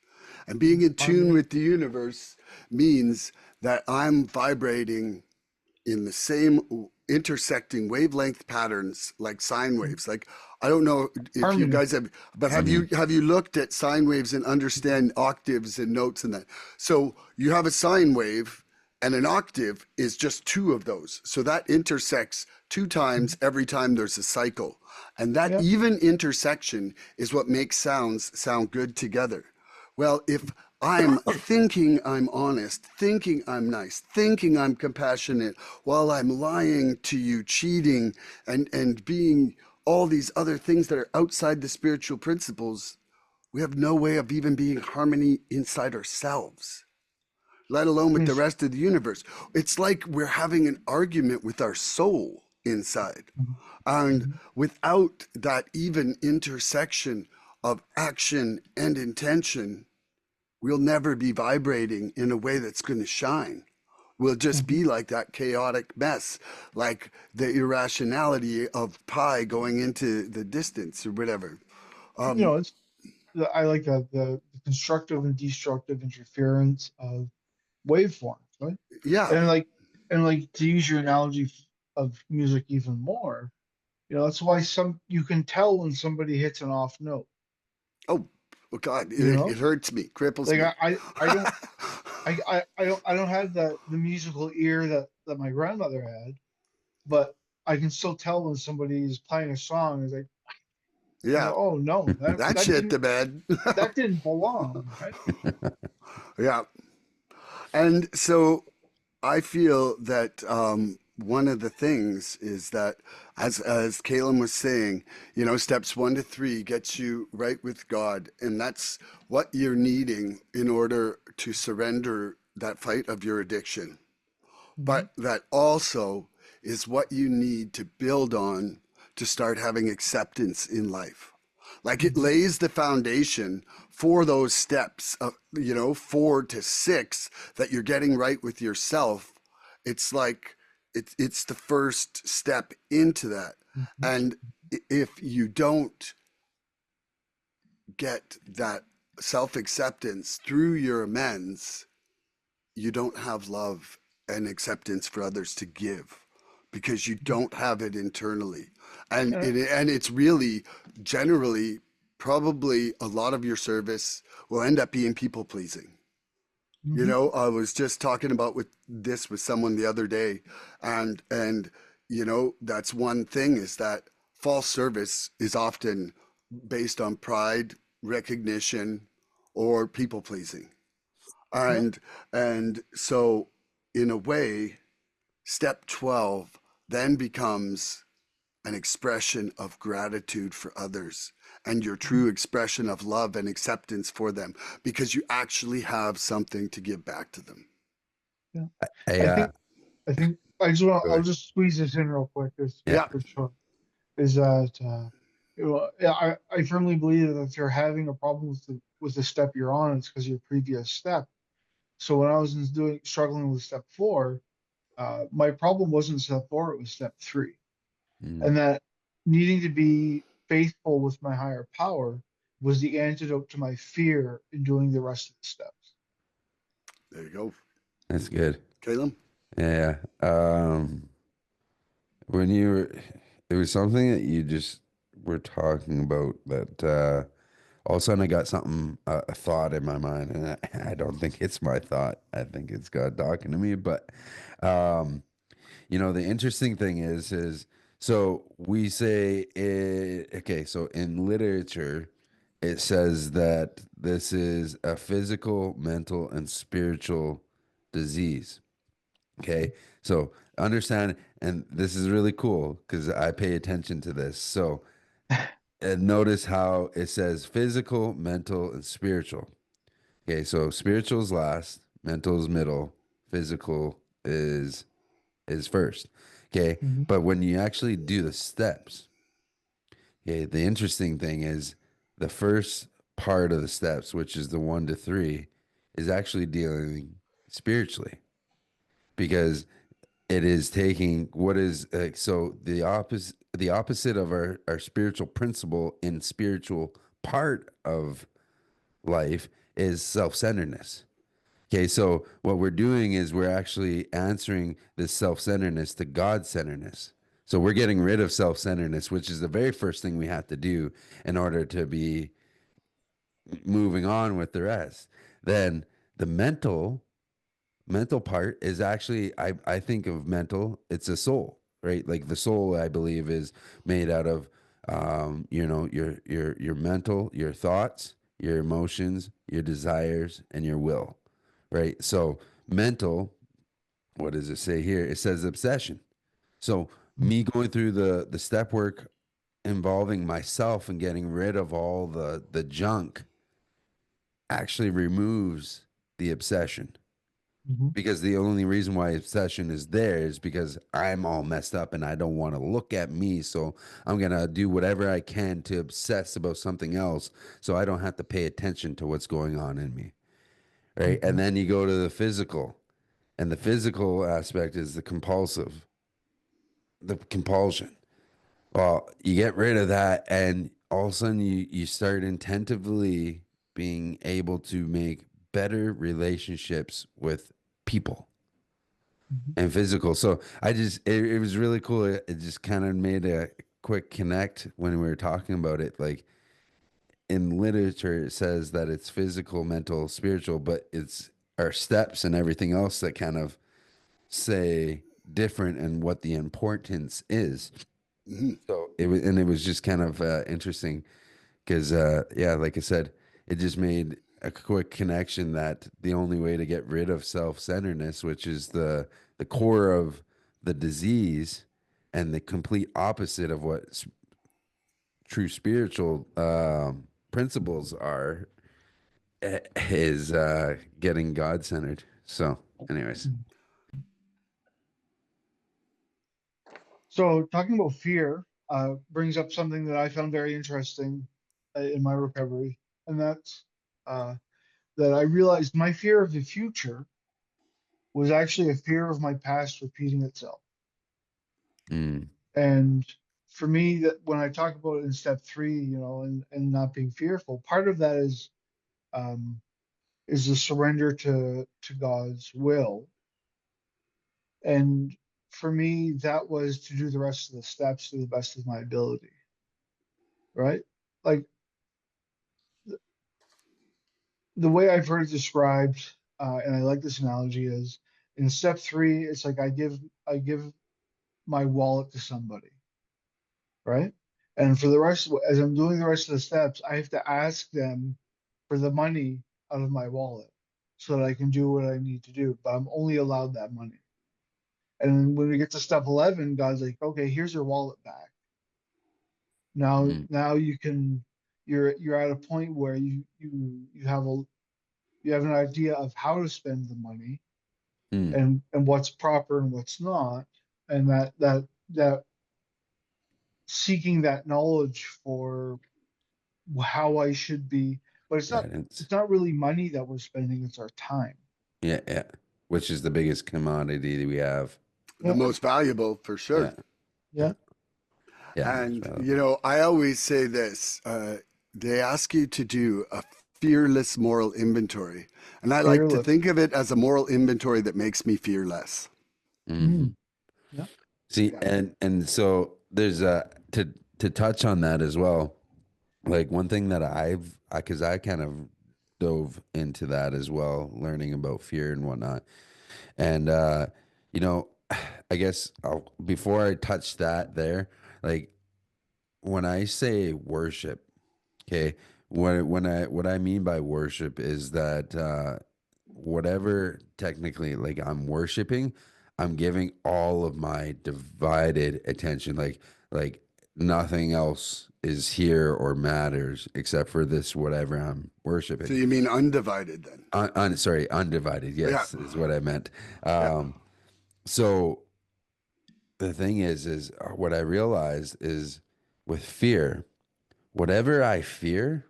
And yeah, being in tune harmony. with the universe means that I'm vibrating in the same intersecting wavelength patterns like sine Mm, waves. Like I don't know if you harmony. guys have, but Mm-hmm. have you looked at sine waves and understand octaves and notes and that? So you have a sine wave and an octave is just two of those. So that intersects two times Mhm. every time there's a cycle. And that Yeah. even intersection is what makes sounds sound good together. Well, if I'm thinking I'm honest, thinking I'm nice, thinking I'm compassionate, while I'm lying to you, cheating, and being all these other things that are outside the spiritual principles, we have no way of even being harmony inside ourselves, let alone with the Yes. rest of the universe. It's like we're having an argument with our soul inside. Mhm. And Mhm. without that even intersection of action and intention, we'll never be vibrating in a way that's going to shine. We'll just Mhm. be like that chaotic mess, like the irrationality of pi going into the distance or whatever. You Um, know, I like the constructive and destructive interference of waveforms, right? yeah. And like to use your analogy of music even more, that's why you can tell when somebody hits an off note, Oh, oh God, you it know? hurts me, cripples Like me. I don't I don't have the musical ear that my grandmother had, but I can still tell when somebody is playing a song is like Yeah. Oh no, That shit the bed. that didn't belong, right? Yeah. And so I feel that one of the things is that, as Kalem was saying, steps 1 to 3 gets you right with God, and that's what you're needing in order to surrender that fight of your addiction. Mm-hmm. But that also is what you need to build on to start having acceptance in life. Like it Mm-hmm. lays the foundation for those steps, 4 to 6 that you're getting right with yourself. It's like it's the first step into that. Mm-hmm. And if you don't get that self acceptance through your amends, you don't have love and acceptance for others to give because you don't have it internally. And Uh, it's really generally probably a lot of your service will end up being people pleasing. mm-hmm. I was just talking about with someone the other day, and that's one thing is that false service is often based on pride, recognition, or people pleasing. Yep. And so in a way, step 12 then becomes an expression of gratitude for others and your true expression of love and acceptance for them because you actually have something to give back to them. Yeah. Hey, I think I think go I'll ahead. just squeeze this in real quick. Just Yeah. Yeah. keep it short. Is that yeah, I firmly believe that if you're having a problem with the step you're on, it's because your previous step. So when I was struggling with step 4, my problem wasn't step 4, it was step 3. Mm. And that needing to be faithful with my higher power was the antidote to my fear in doing the rest of the steps. There you go. That's good. Caleb? Yeah. When you were, it was something that you just were talking about that all of a sudden I got something, a thought in my mind, and I don't think it's my thought. I think it's God talking to me. But, um, the interesting thing is so we say, okay, so in literature, it says that this is a physical, mental, and spiritual disease. Okay. So understand, and this is really cool because I pay attention to this. So, and notice how it says physical, mental, and spiritual. Okay. So spiritual is last, mental is middle, physical is first. Okay. Mm-hmm. But when you actually do the steps, okay, the interesting thing is the first part of the steps, which is the 1 to 3, is actually dealing spiritually because it is taking what is so the opposite of our spiritual principle in spiritual part of life is self-centeredness. Okay, so what we're doing is we're actually answering this self-centeredness to God-centeredness. So we're getting rid of self-centeredness, which is the very first thing we have to do in order to be moving on with the rest. Then the mental part is actually I think of mental, it's a soul, right? Like the soul I believe is made out of your mental, your thoughts, your emotions, your desires, and your will, right? So mental, what does it say here? It says obsession. So me going through the step work involving myself and getting rid of all the junk actually removes the obsession, Mm-hmm. because the only reason why obsession is there is because I'm all messed up and I don't want to look at me. So I'm going to do whatever I can to obsess about something else so I don't have to pay attention to what's going on in me. Right. Mm-hmm. And then you go to the physical, and the physical aspect is the compulsion. Well, you get rid of that, and all of a sudden you start intentively being able to make better relationships with people Mm-hmm. and physical. So it was really cool. It just kind of made a quick connect when we were talking about it. Like in literature, it says that it's physical, mental, spiritual, but it's our steps and everything else that kind of say different and what the importance is. Mhm. So it was just kind of interesting because yeah, like I said, it just made a quick connection that the only way to get rid of self-centeredness, which is the core of the disease and the complete opposite of what true spiritual principles are, is getting God-centered. So, anyways. So talking about fear brings up something that I found very interesting in my recovery, and that's uh, that I realized my fear of the future was actually a fear of my past repeating itself. Mm, And for me, that when I talk about it in step three, and not being fearful, part of that um, is the surrender to God's will. And for me, that was to do the rest of the steps to the best of my ability, right? Like the way I've heard it described, and I like this analogy, is in step three, it's like I give my wallet to somebody, right? And for the rest, as I'm doing the rest of the steps, I have to ask them for the money out of my wallet so that I can do what I need to do. But I'm only allowed that money. And when we get to step 11, God's like, okay, here's your wallet back. Now, mm, now you're at a point where you have an idea of how to spend the money mm. and what's proper and what's not, and that seeking that knowledge for how I should be. But Guidance. it's not really money that we're spending, it's our time. Yeah, yeah. Which is the biggest commodity that we have. The Yeah, most valuable for sure. Yeah, yeah, yeah, yeah. Most And, valuable. I always say this they ask you to do a fearless moral inventory. And I like to fearless. think of it as a moral inventory that makes me fearless. Hmm. Mm, yeah, See, Yeah. and so there's to touch on that as well. Like one thing that because I kind of dove into that as well, learning about fear and whatnot. And you know, I guess before I touch that there, like when I say worship, okay, what I mean by worship is that whatever technically like I'm worshiping, I'm giving all of my divided attention, like nothing else is here or matters except for this whatever I'm So worshiping. you mean undivided then? Sorry, undivided. Yeah. Yes, is what I meant. Yeah. So the thing is what I realized is with fear, whatever I fear,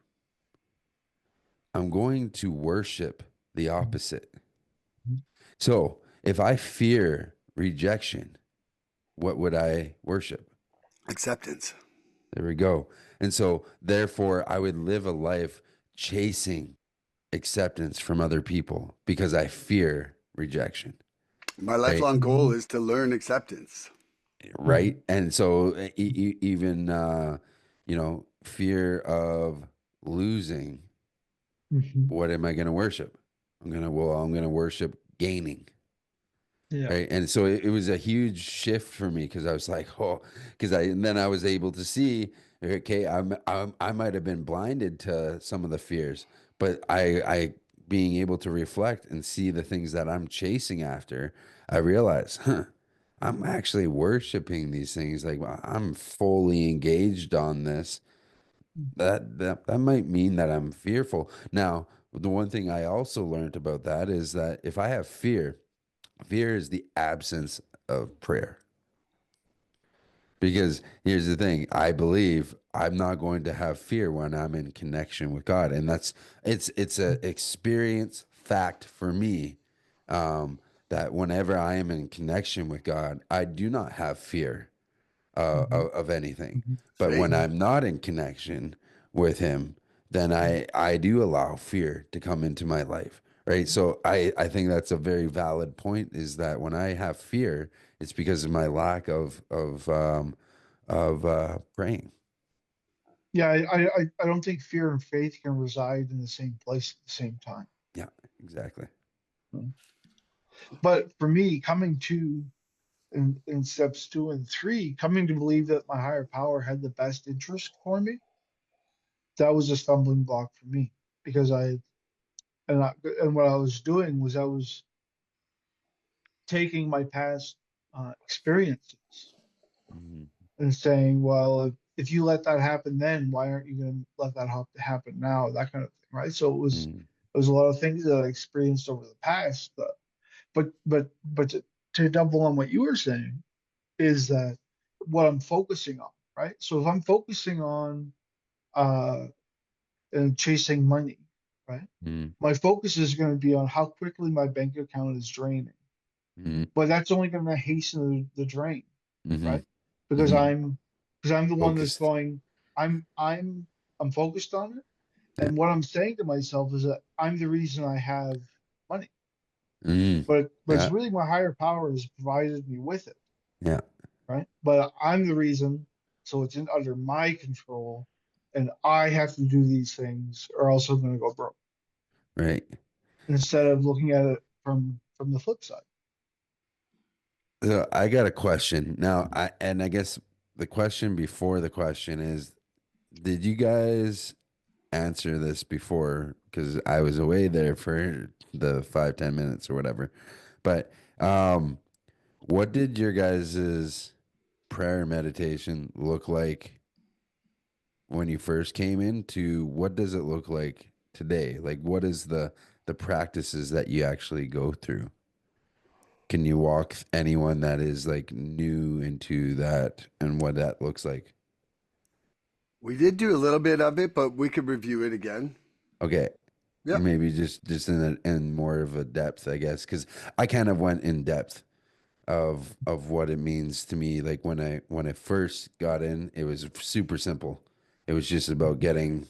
I'm going to worship the opposite. So if I fear rejection, what would I worship? Acceptance. There we go. And so therefore I would live a life chasing acceptance from other people because I fear rejection. My Right. lifelong goal mhm, is to learn acceptance. Right. mhm, And so even fear of losing, mhm. what am I going to worship? I'm going to worship gaining. Yeah. Right. And so it was a huge shift for me because I was like, oh, and then I was able to see, okay, I might have been blinded to some of the fears, but I being able to reflect and see the things that I'm chasing after, I realized, I'm actually worshiping these things. Like I'm fully engaged on this. That might mean that I'm fearful. Now, the one thing I also learned about that is that if I have fear, fear is the absence of prayer. Because here's the thing, I believe I'm not going to have fear when I'm in connection with God, and it's a experience fact for me, that whenever I am in connection with God, I do not have fear Mhm, of anything. mhm, But when Same. mhm, I'm not in connection with Him, then I do allow fear to come into my life. Right. So I think that's a very valid point is that when I have fear, it's because of my lack of praying. Yeah, I don't think fear and faith can reside in the same place at the same time. Yeah, exactly. Mm. But for me, coming to in steps 2 and 3, coming to believe that my higher power had the best interest for me, that was a stumbling block for me because and what I was doing was I was taking my past experiences Mhm. and saying, well, if you let that happen then, why aren't you going to let that happen now? That kind of thing, right? So Mhm. it was a lot of things that I experienced over the past. But to double on what you were saying is that what I'm focusing on, right? So if I'm focusing on uh, chasing money, right? Mhm. My focus is going to be on how quickly my bank account is draining, Mhm. but that's only going to hasten the drain, right? Mhm. Because Mhm. I'm the one that's Focused. going. I'm I'm I'm focused on it, Yeah. and what I'm saying to myself is that I'm the reason I have money, Mhm. but it's Yeah. really my higher power has provided me with it, Yeah. right? But I'm the reason, so it's under my control, and I have to do these things, or else I'm going to go broke. Right. Instead of looking at it from the flip side. So I got a question now. I guess the question before the question is, did you guys answer this before? Because I was away there for the 5, 10 minutes or whatever. But what did your guys's prayer meditation look like when you first came in to what does it look like today? Like what is the practices that you actually go through? Can you walk anyone that is like new into that and what that looks like? We did do a little bit of it, but we could review it again. Okay, Yep. maybe just in more of a depth, I guess, because I kind of went in depth of what it means to me. Like when I first got in, it was super simple. It was just about getting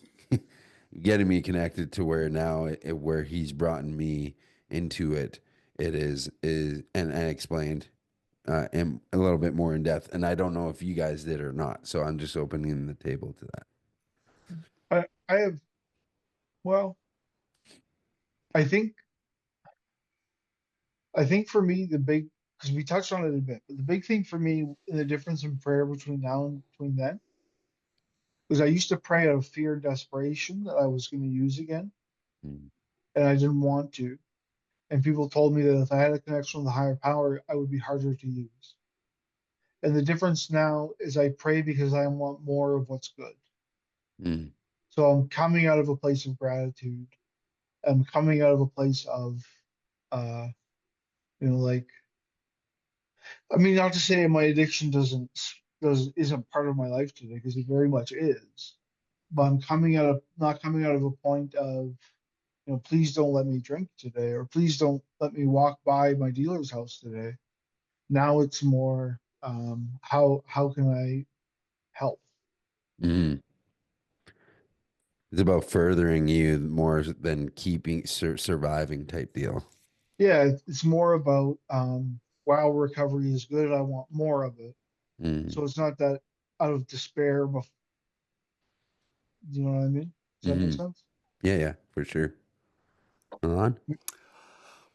me connected to where now where he's brought me into it. It is and explained in a little bit more in depth. And I don't know if you guys did or not. So I'm just opening the table to that. I have well, I think I think for me the big because we touched on it a bit, but the big thing for me in the difference in prayer between now and between then was I used to pray out of fear and desperation that I was going to use again, Mm, and I didn't want to. And people told me that if I had a connection with a higher power, I would be harder to use. And the difference now is I pray because I want more of what's good. mm, So I'm coming out of a place of gratitude. I'm coming out of a place of, uh, like, I mean, not to say my addiction isn't part of my life today because it very much is. But I'm coming out of not coming out of a point of, please don't let me drink today, or please don't let me walk by my dealer's house today. Now it's more, how can I help? mm. It's about furthering you more than keeping surviving type deal. Yeah, it's more about, while recovery is good, I want more of it. Mm, So it's not that out of despair, but you know what I mean? Does that make hmm. sense? Yeah, yeah, for sure. On.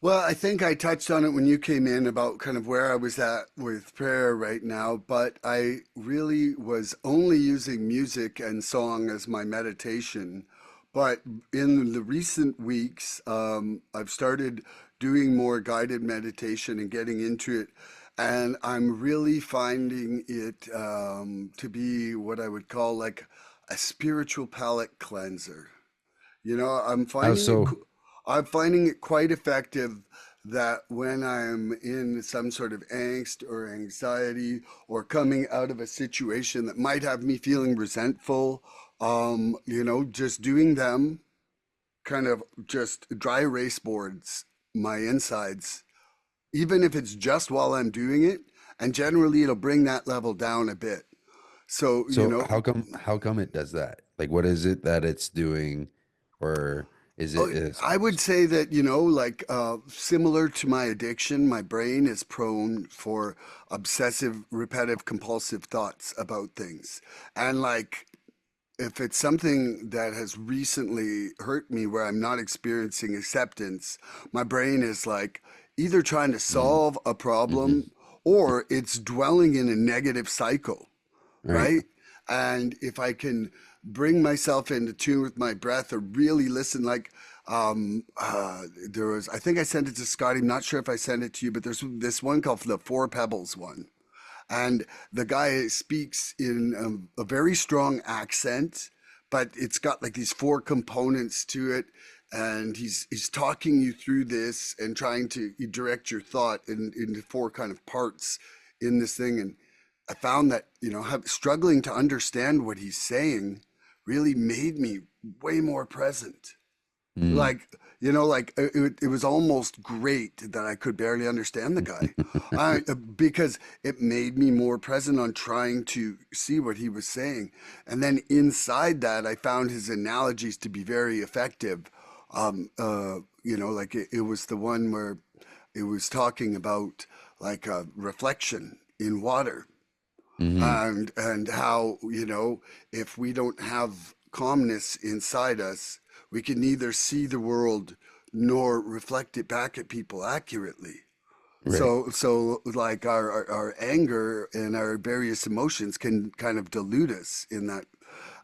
Well, I think I touched on it when you came in about kind of where I was at with prayer right now, but I really was only using music and song as my meditation. But in the recent weeks, I've started doing more guided meditation and getting into it. And I'm really finding it to be what I would call like a spiritual palate cleanser. You know, How so? I'm finding it quite effective that when I'm in some sort of angst or anxiety or coming out of a situation that might have me feeling resentful, just doing them kind of just dry erase boards my insides, even if it's just while I'm doing it, and generally it'll bring that level down a bit. So, So how come it does that? Like what is it that it's doing or is Oh, it is I would say that, like similar to my addiction, my brain is prone for obsessive, repetitive, compulsive thoughts about things. And like, if it's something that has recently hurt me where I'm not experiencing acceptance, my brain is like either trying to mm, solve a mm-hmm, problem or it's dwelling in a negative cycle, Right. right? And if I can bring myself into tune with my breath or really listen, like there was, I think I sent it to Scotty. I'm not sure if I sent it to you, but there's this one called the Four Pebbles one. And the guy speaks in a very strong accent, but it's got like these four components to it. And he's talking you through this and trying to direct your thought into four kind of parts in this thing. And I found that, struggling to understand what he's saying really made me way more present. Mm. Like, like it was almost great that I could barely understand the guy. Because it made me more present on trying to see what he was saying. And then inside that, I found his analogies to be very effective. Like it was the one where it was talking about like reflection in water, Hmm. and how, if we don't have calmness inside us, we can neither see the world nor reflect it back at people accurately. Right. So like our anger and our various emotions can kind of dilute us in that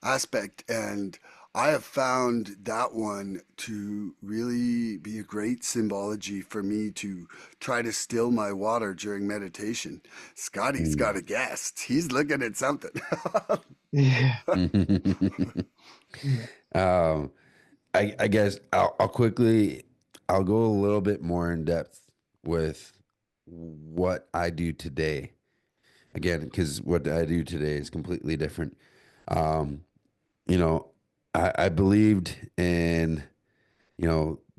aspect. And I have found that one to really be a great symbology for me to try to still my water during meditation. Scotty's Mm. got a guest. He's looking at something. Yeah. Yeah. um, I guess I'll quickly, I'll go a little bit more in depth with what I do today. Again, because what I do today is completely different. Um, you know, I believed in,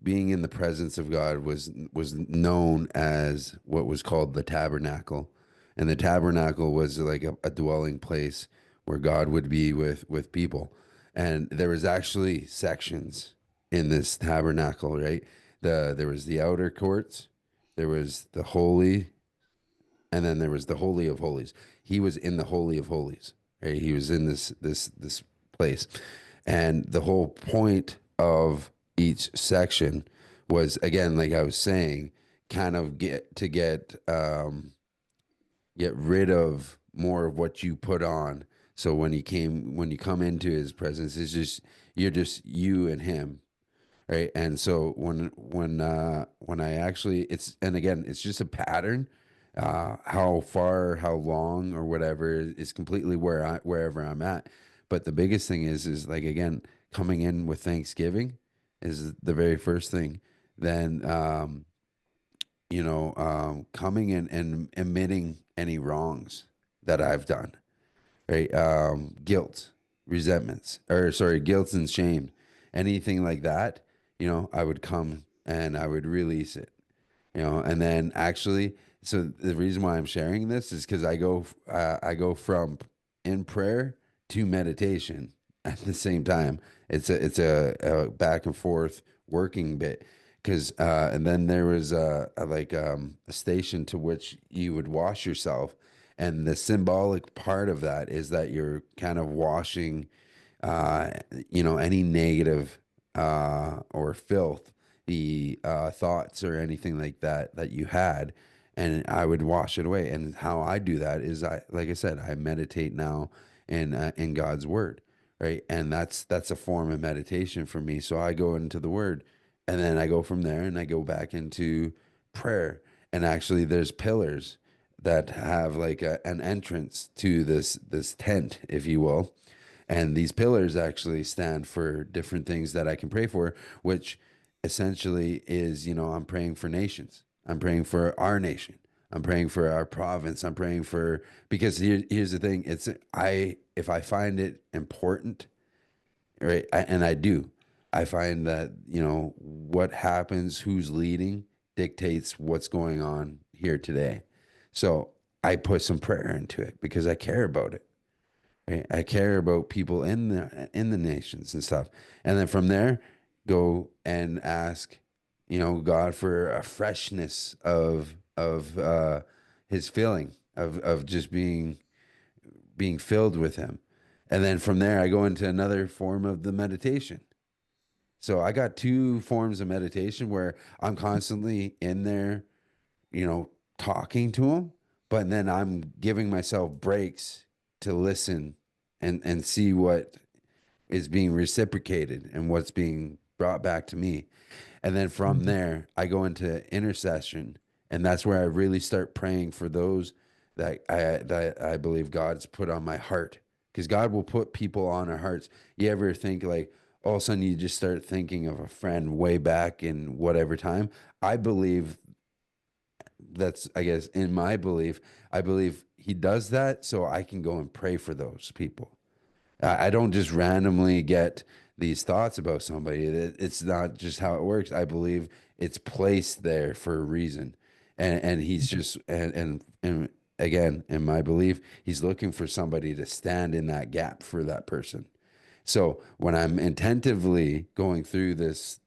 being in the presence of God was known as what was called the tabernacle, and the tabernacle was like a dwelling place where God would be with people, and there was actually sections in this tabernacle, right? There was the outer courts, there was the holy, and then there was the holy of holies. He was in the holy of holies, right? He was in this place, and the whole point of each section was, again, like I was saying, kind of get rid of more of what you put on. So when you come into his presence, it's just you're just you and him, right? And so when I actually, it's, and again, it's just a pattern. How far, how long, or whatever is completely wherever I'm at. But the biggest thing is like, again, coming in with Thanksgiving is the very first thing. Then coming in and admitting any wrongs that I've done, right? Guilt, resentments, or sorry, guilt and shame, anything like that. I would come and I would release it. And then actually, so the reason why I'm sharing this is because I go from in prayer to meditation at the same time. It's a back and forth working bit. Because and then there was a station to which you would wash yourself, and the symbolic part of that is that you're kind of washing, uh, any negative or filth, the thoughts or anything like that you had, and I would wash it away. And how I do that is, like I said, I meditate now in God's word, right? And that's a form of meditation for me. So I go into the word, and then I go from there, and I go back into prayer. And actually, there's pillars that have like an entrance to this tent, if you will. And these pillars actually stand for different things that I can pray for, which essentially is, I'm praying for nations. I'm praying for our nation. I'm praying for our province. I'm praying for, because here's the thing. If I find it important, right, and I do, I find that, what happens, who's leading dictates what's going on here today. So I put some prayer into it because I care about it. Right? I care about people in the nations and stuff. And then from there, go and ask, God for a freshness of his feeling of just being filled with him. And then from there, I go into another form of the meditation. So I got two forms of meditation where I'm constantly in there, talking to him, but then I'm giving myself breaks to listen and see what is being reciprocated and what's being brought back to me. And then from Mhm. there, I go into intercession, and that's where I really start praying for those that I believe God's put on my heart. Because God will put people on our hearts. You ever think like all of a sudden you just start thinking of a friend way back in whatever time? I believe that's, I guess, in my belief, I believe he does that so I can go and pray for those people. I don't just randomly get these thoughts about somebody. It's not just how it works. I believe it's placed there for a reason. And he's just, and again, in my belief, he's looking for somebody to stand in that gap for that person. So when I'm attentively going through this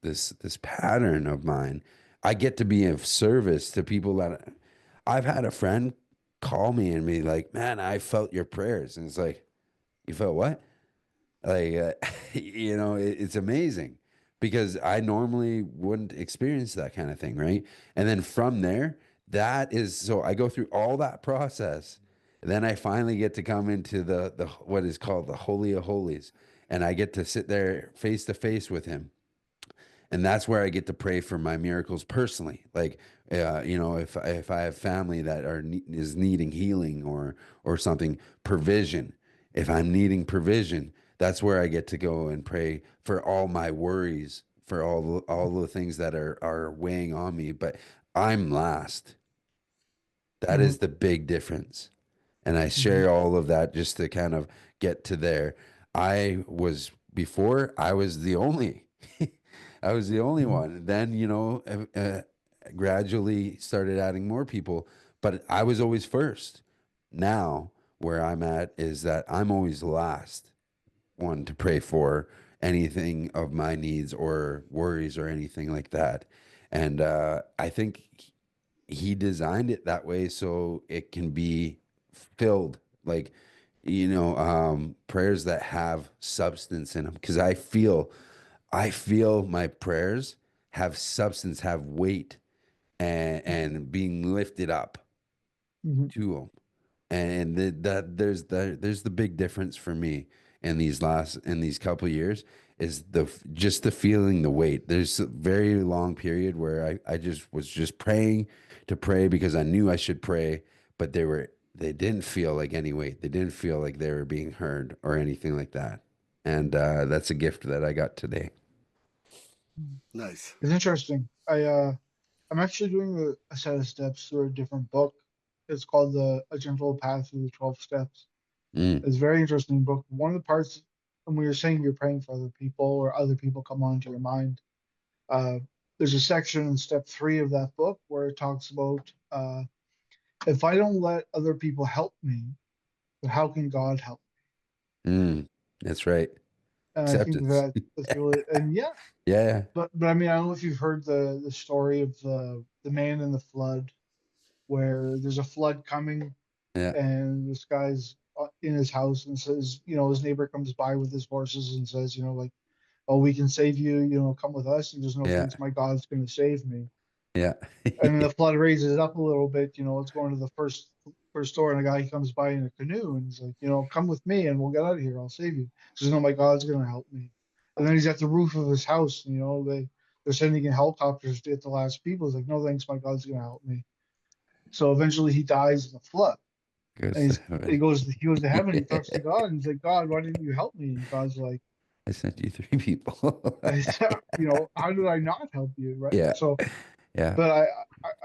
pattern of mine, I get to be of service to people that I've had a friend call me and be like, "Man, I felt your prayers." And it's like, "You felt what?" Like, it's amazing because I normally wouldn't experience that kind of thing, right? And then from there, that is so I go through all that process. And then I finally get to come into the what is called the Holy of Holies, and I get to sit there face to face with him, and that's where I get to pray for my miracles personally. Like, if I have family that is needing healing or something, provision. If I'm needing provision, that's where I get to go and pray for all my worries, for all the things that are weighing on me. But I'm last. That Mhm. is the big difference. And I Mhm. share all of that just to kind of get to there. Before, I was the only, I was the only Mhm. one. Then, gradually started adding more people, but I was always first. Now, where I'm at is that I'm always last one to pray for anything of my needs or worries or anything like that. And I think he designed it that way so it can be filled like prayers that have substance in them because I feel my prayers have substance, have weight, and being lifted up Mhm. to them. And there's the big difference for me in these couple of years is just the feeling the weight. There's a very long period where I just was just praying to pray because I knew I should pray, but they didn't feel like any weight. They didn't feel like they were being heard or anything like that. And that's a gift that I got today. Nice. It's interesting. I'm actually doing a set of steps through a different book. It's called the A Gentle Path Through the 12 Steps. Mm, It's a very interesting book. One of the parts when you're saying you're praying for other people or other people come onto your mind, uh, there's a section in step 3 of that book where it talks about if I don't let other people help me, then how can God help? mm, that's right. And I think Acceptance. that's really, and yeah, Yeah, but I mean I don't know if you've heard the story of the man in the flood where there's a flood coming yeah, and this guy's in his house and says, his neighbor comes by with his horses and says, like, oh, we can save you, come with us. And there's no yeah, thanks, my God's going to save me. yeah, And then the flood raises up a little bit, it's going to the first door, and a guy comes by in a canoe and he's like, come with me and we'll get out of here. I'll save you. He says, no, my God's going to help me. And then he's at the roof of his house, and, they're sending in helicopters to get the last people. He's like, no thanks, my God's going to help me. So eventually he dies in the flood. And goes to he heaven. goes to heaven. He talks to God, and he's like, God, why didn't you help me? And God's like, I sent you three people. how did I not help you? Right. Yeah, So, yeah. but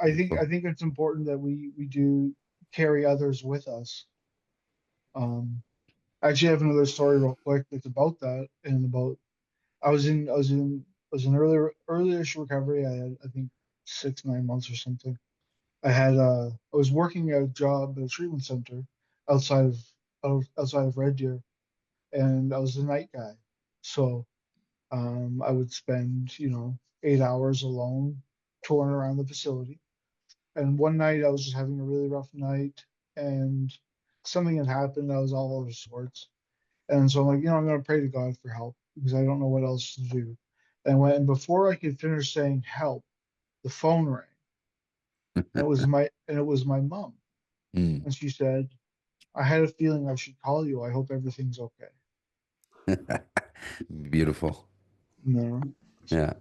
I think Beautiful. it's important that we do carry others with us. Um, I actually have another story real quick that's about that and about I was in earlier recovery. I had I think 6 9 months or something. I was working at a job at a treatment center outside outside of Red Deer, and I was the night guy. So I would spend, 8 hours alone touring around the facility. And one night I was just having a really rough night and something had happened. I was all out of sorts. And so I'm like, I'm going to pray to God for help because I don't know what else to do. And before I could finish saying help, the phone rang and it was my mom. Mm. And she said, I had a feeling I should call you. I hope everything's okay. Beautiful. No. Yeah.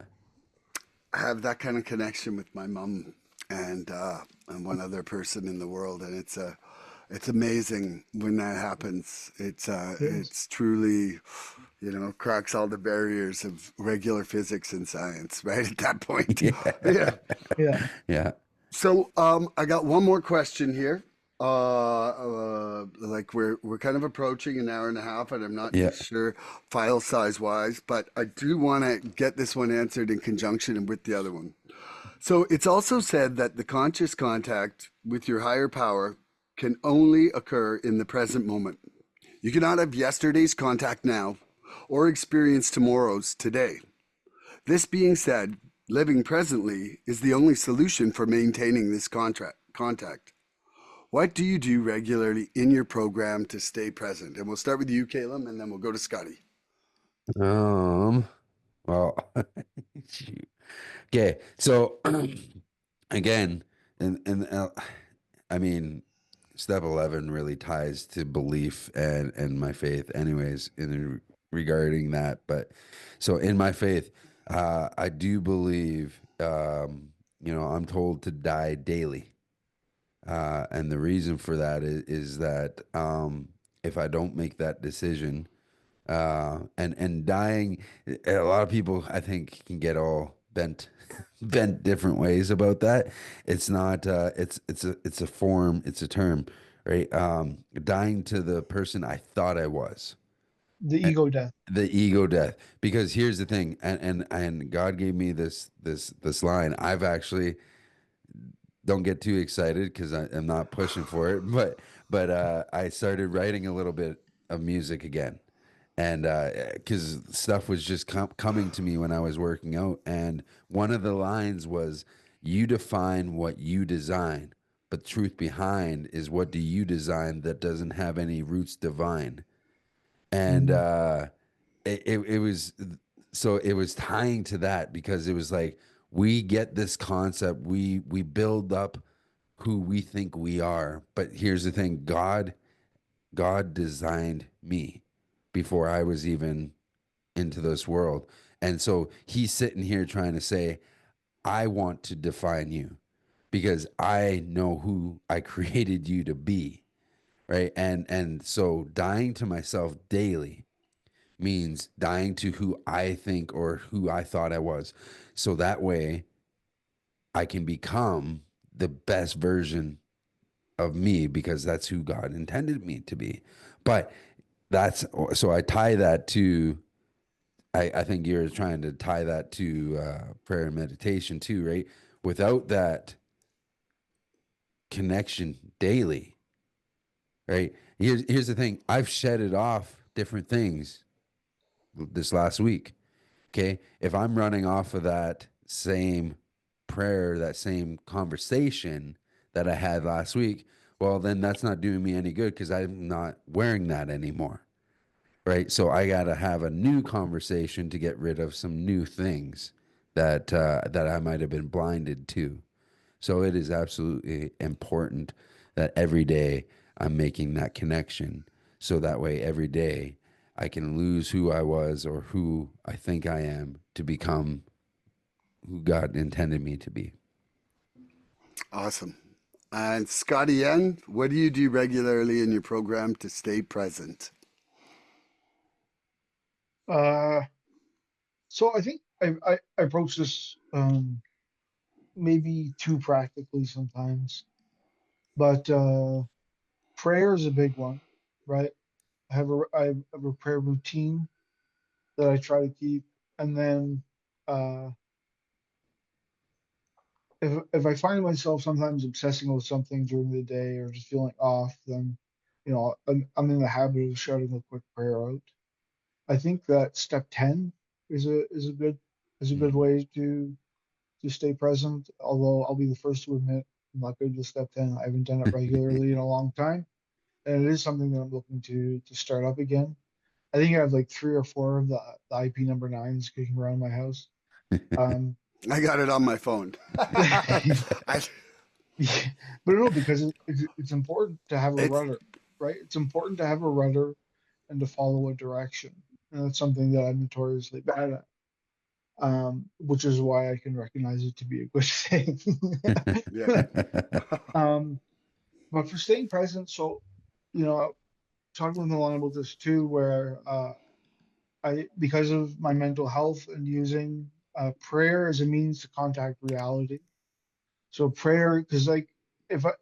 I have that kind of connection with my mom and one other person in the world, and it's amazing when that happens. Yes. It's truly, cracks all the barriers of regular physics and science, right at that point. Yeah. Yeah. Yeah. Yeah. So I got one more question here. Like we're kind of approaching an hour and a half, and I'm not Yeah. sure file size wise, but I do want to get this one answered in conjunction with the other one. So it's also said that the conscious contact with your higher power can only occur in the present moment. You cannot have yesterday's contact now or experience tomorrow's today. This being said, living presently is the only solution for maintaining this contact. What do you do regularly in your program to stay present? And we'll start with you, Kalem, and then we'll go to Scotty. Um, well, shoot. Okay. So again, and I mean, step 11 really ties to belief and my faith anyways regarding that. But so in my faith, I do believe, I'm told to die daily. And the reason for that is that if I don't make that decision, and dying, a lot of people I think can get all bent different ways about that. It's not it's a form, it's a term, right? Dying to the person I thought I was. The Eh, ego death. the ego death, because here's the thing, and God gave me this line. I've actually, don't get too excited because I'm not pushing for it, but I started writing a little bit of music again, and because stuff was just coming to me when I was working out, and one of the lines was, "You define what you design, but truth behind is what do you design that doesn't have any roots divine." And Mm. it was, so it was tying to that, because it was like, we get this concept, we build up who we think we are, but here's the thing: God designed me before I was even into this world. And so he's sitting here trying to say, I want to define you because I know who I created you to be, right? And so dying to myself daily means dying to who I think or who I thought I was. So that way I can become the best version of me, because that's who God intended me to be. But that's, so I tie that to, I think you're trying to tie that to prayer and meditation too, right? Without that connection daily, right? Here's the thing: I've shedded off different things this last week. Okay. If I'm running off of that same prayer, that same conversation that I had last week, well, then that's not doing me any good because I'm not wearing that anymore. Right. So I got to have a new conversation to get rid of some new things that I might have been blinded to. So it is absolutely important that every day I'm making that connection. So that way, every day I can lose who I was or who I think I am to become who God intended me to be. Awesome. And Scotty N, what do you do regularly in your program to stay present? Uh, so I think I approach this maybe too practically sometimes, but prayer is a big one, right? I have a prayer routine that I try to keep, and then uh, if I find myself sometimes obsessing over something during the day or just feeling off, then I'm in the habit of shouting a quick prayer out. I think that step 10 is a good Mm. way to stay present. Although I'll be the first to admit I'm not good with step 10. I haven't done it regularly in a long time, and it is something that I'm looking to start up again. I think I have like three or four of the IP number nines kicking around my house. Um, I got it on my phone. I, Yeah, but no, because it's important to have a It's rudder, right? It's important to have a rudder and to follow a direction. And that's something that I'm notoriously bad at, which is why I can recognize it to be a good thing. yeah. um, but for staying present, so, you know, talking with Milan about this too, where because of my mental health and using prayer as a means to contact reality. So prayer, because like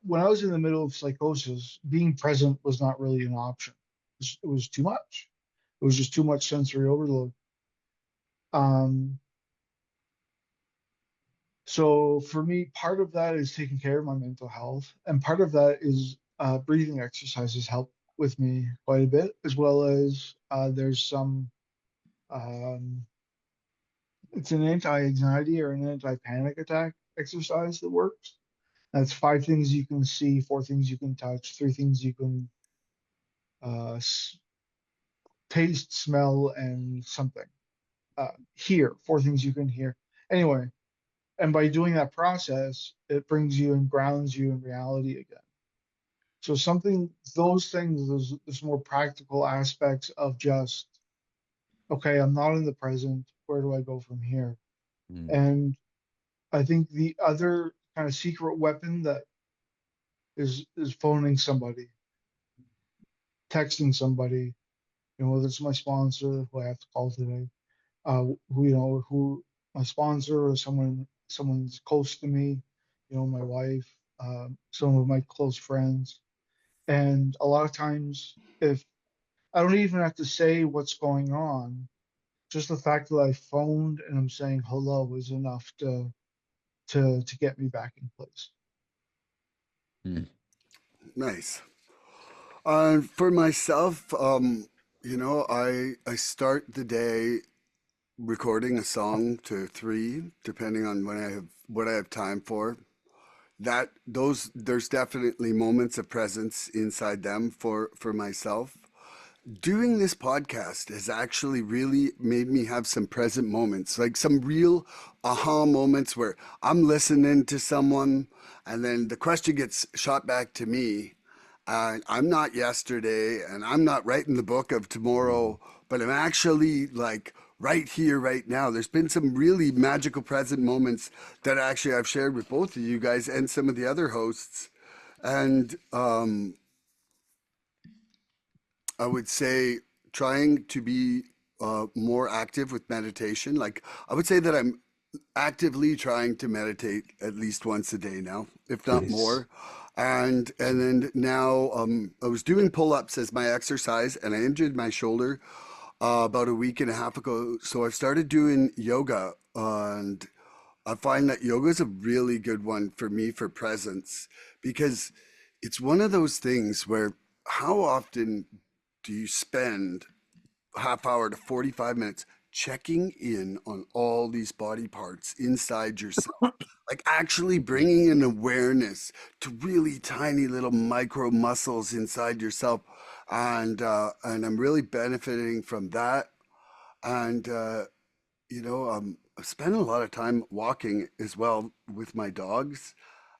when I was in the middle of psychosis, being present was not really an option. It was too much. It was just too much sensory overload. Um, so for me, part of that is taking care of my mental health, and part of that is breathing exercises help with me quite a bit, as well as there's some um, it's an anti-anxiety or an anti-panic attack exercise that works. That's 5 things you can see, 4 things you can touch, 3 things you can uh, taste, smell, and something. Hear, 4 things you can hear. Anyway, and by doing that process, it brings you and grounds you in reality again. So something, those things, those more practical aspects of just, okay, I'm not in the present. Where do I go from here? Mm. And I think the other kind of secret weapon that is phoning somebody, texting somebody, whether it's my sponsor who I have to call today, who my sponsor or someone's close to me, my wife, some of my close friends. And a lot of times, if I don't even have to say what's going on, just the fact that I phoned and I'm saying hello is enough to get me back in place. Mm. Nice. For myself, I start the day recording a song to three, depending on what I have time for. There's definitely moments of presence inside them for myself. Doing this podcast has actually really made me have some present moments, like some real aha moments where I'm listening to someone and then the question gets shot back to me. I'm not yesterday and I'm not writing the book of tomorrow, but I'm actually like right here, right now. There's been some really magical present moments that actually I've shared with both of you guys and some of the other hosts. And I would say trying to be more active with meditation. Like I would say that I'm actively trying to meditate at least once a day now, if not Nice. more. And then now I was doing pull-ups as my exercise, and I injured my shoulder about a week and a half ago. So I've started doing yoga, and I find that yoga is a really good one for me for presence because it's one of those things where how often do you spend half hour to 45 minutes checking in on all these body parts inside yourself, like actually bringing an awareness to really tiny little micro muscles inside yourself, and I'm really benefiting from that. And I'm spending a lot of time walking as well with my dogs,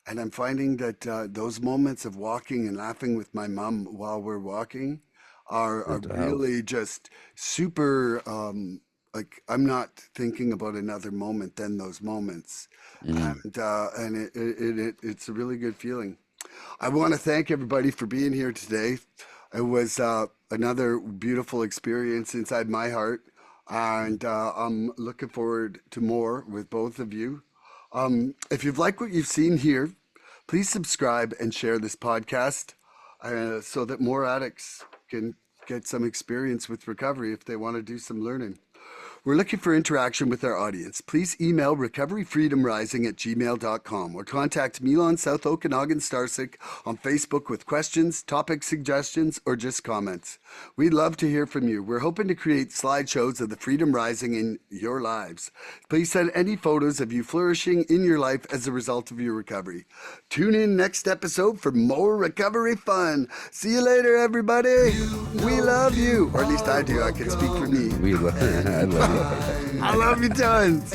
and I'm finding that those moments of walking and laughing with my mom while we're walking are Mental health. really just super. Like I'm not thinking about another moment than those moments, Mm. it's a really good feeling. I want to thank everybody for being here today. It was another beautiful experience inside my heart, and I'm looking forward to more with both of you. If you've liked what you've seen here, please subscribe and share this podcast so that more addicts can get some experience with recovery if they want to do some learning. We're looking for interaction with our audience. Please email recoveryfreedomrising@gmail.com or contact Milan South Okanagan Starcic on Facebook with questions, topic suggestions, or just comments. We'd love to hear from you. We're hoping to create slideshows of the Freedom Rising in your lives. Please send any photos of you flourishing in your life as a result of your recovery. Tune in next episode for more recovery fun. See you later, everybody. We love you. Or at least I do. I can speak for me. I love you. I love you tons.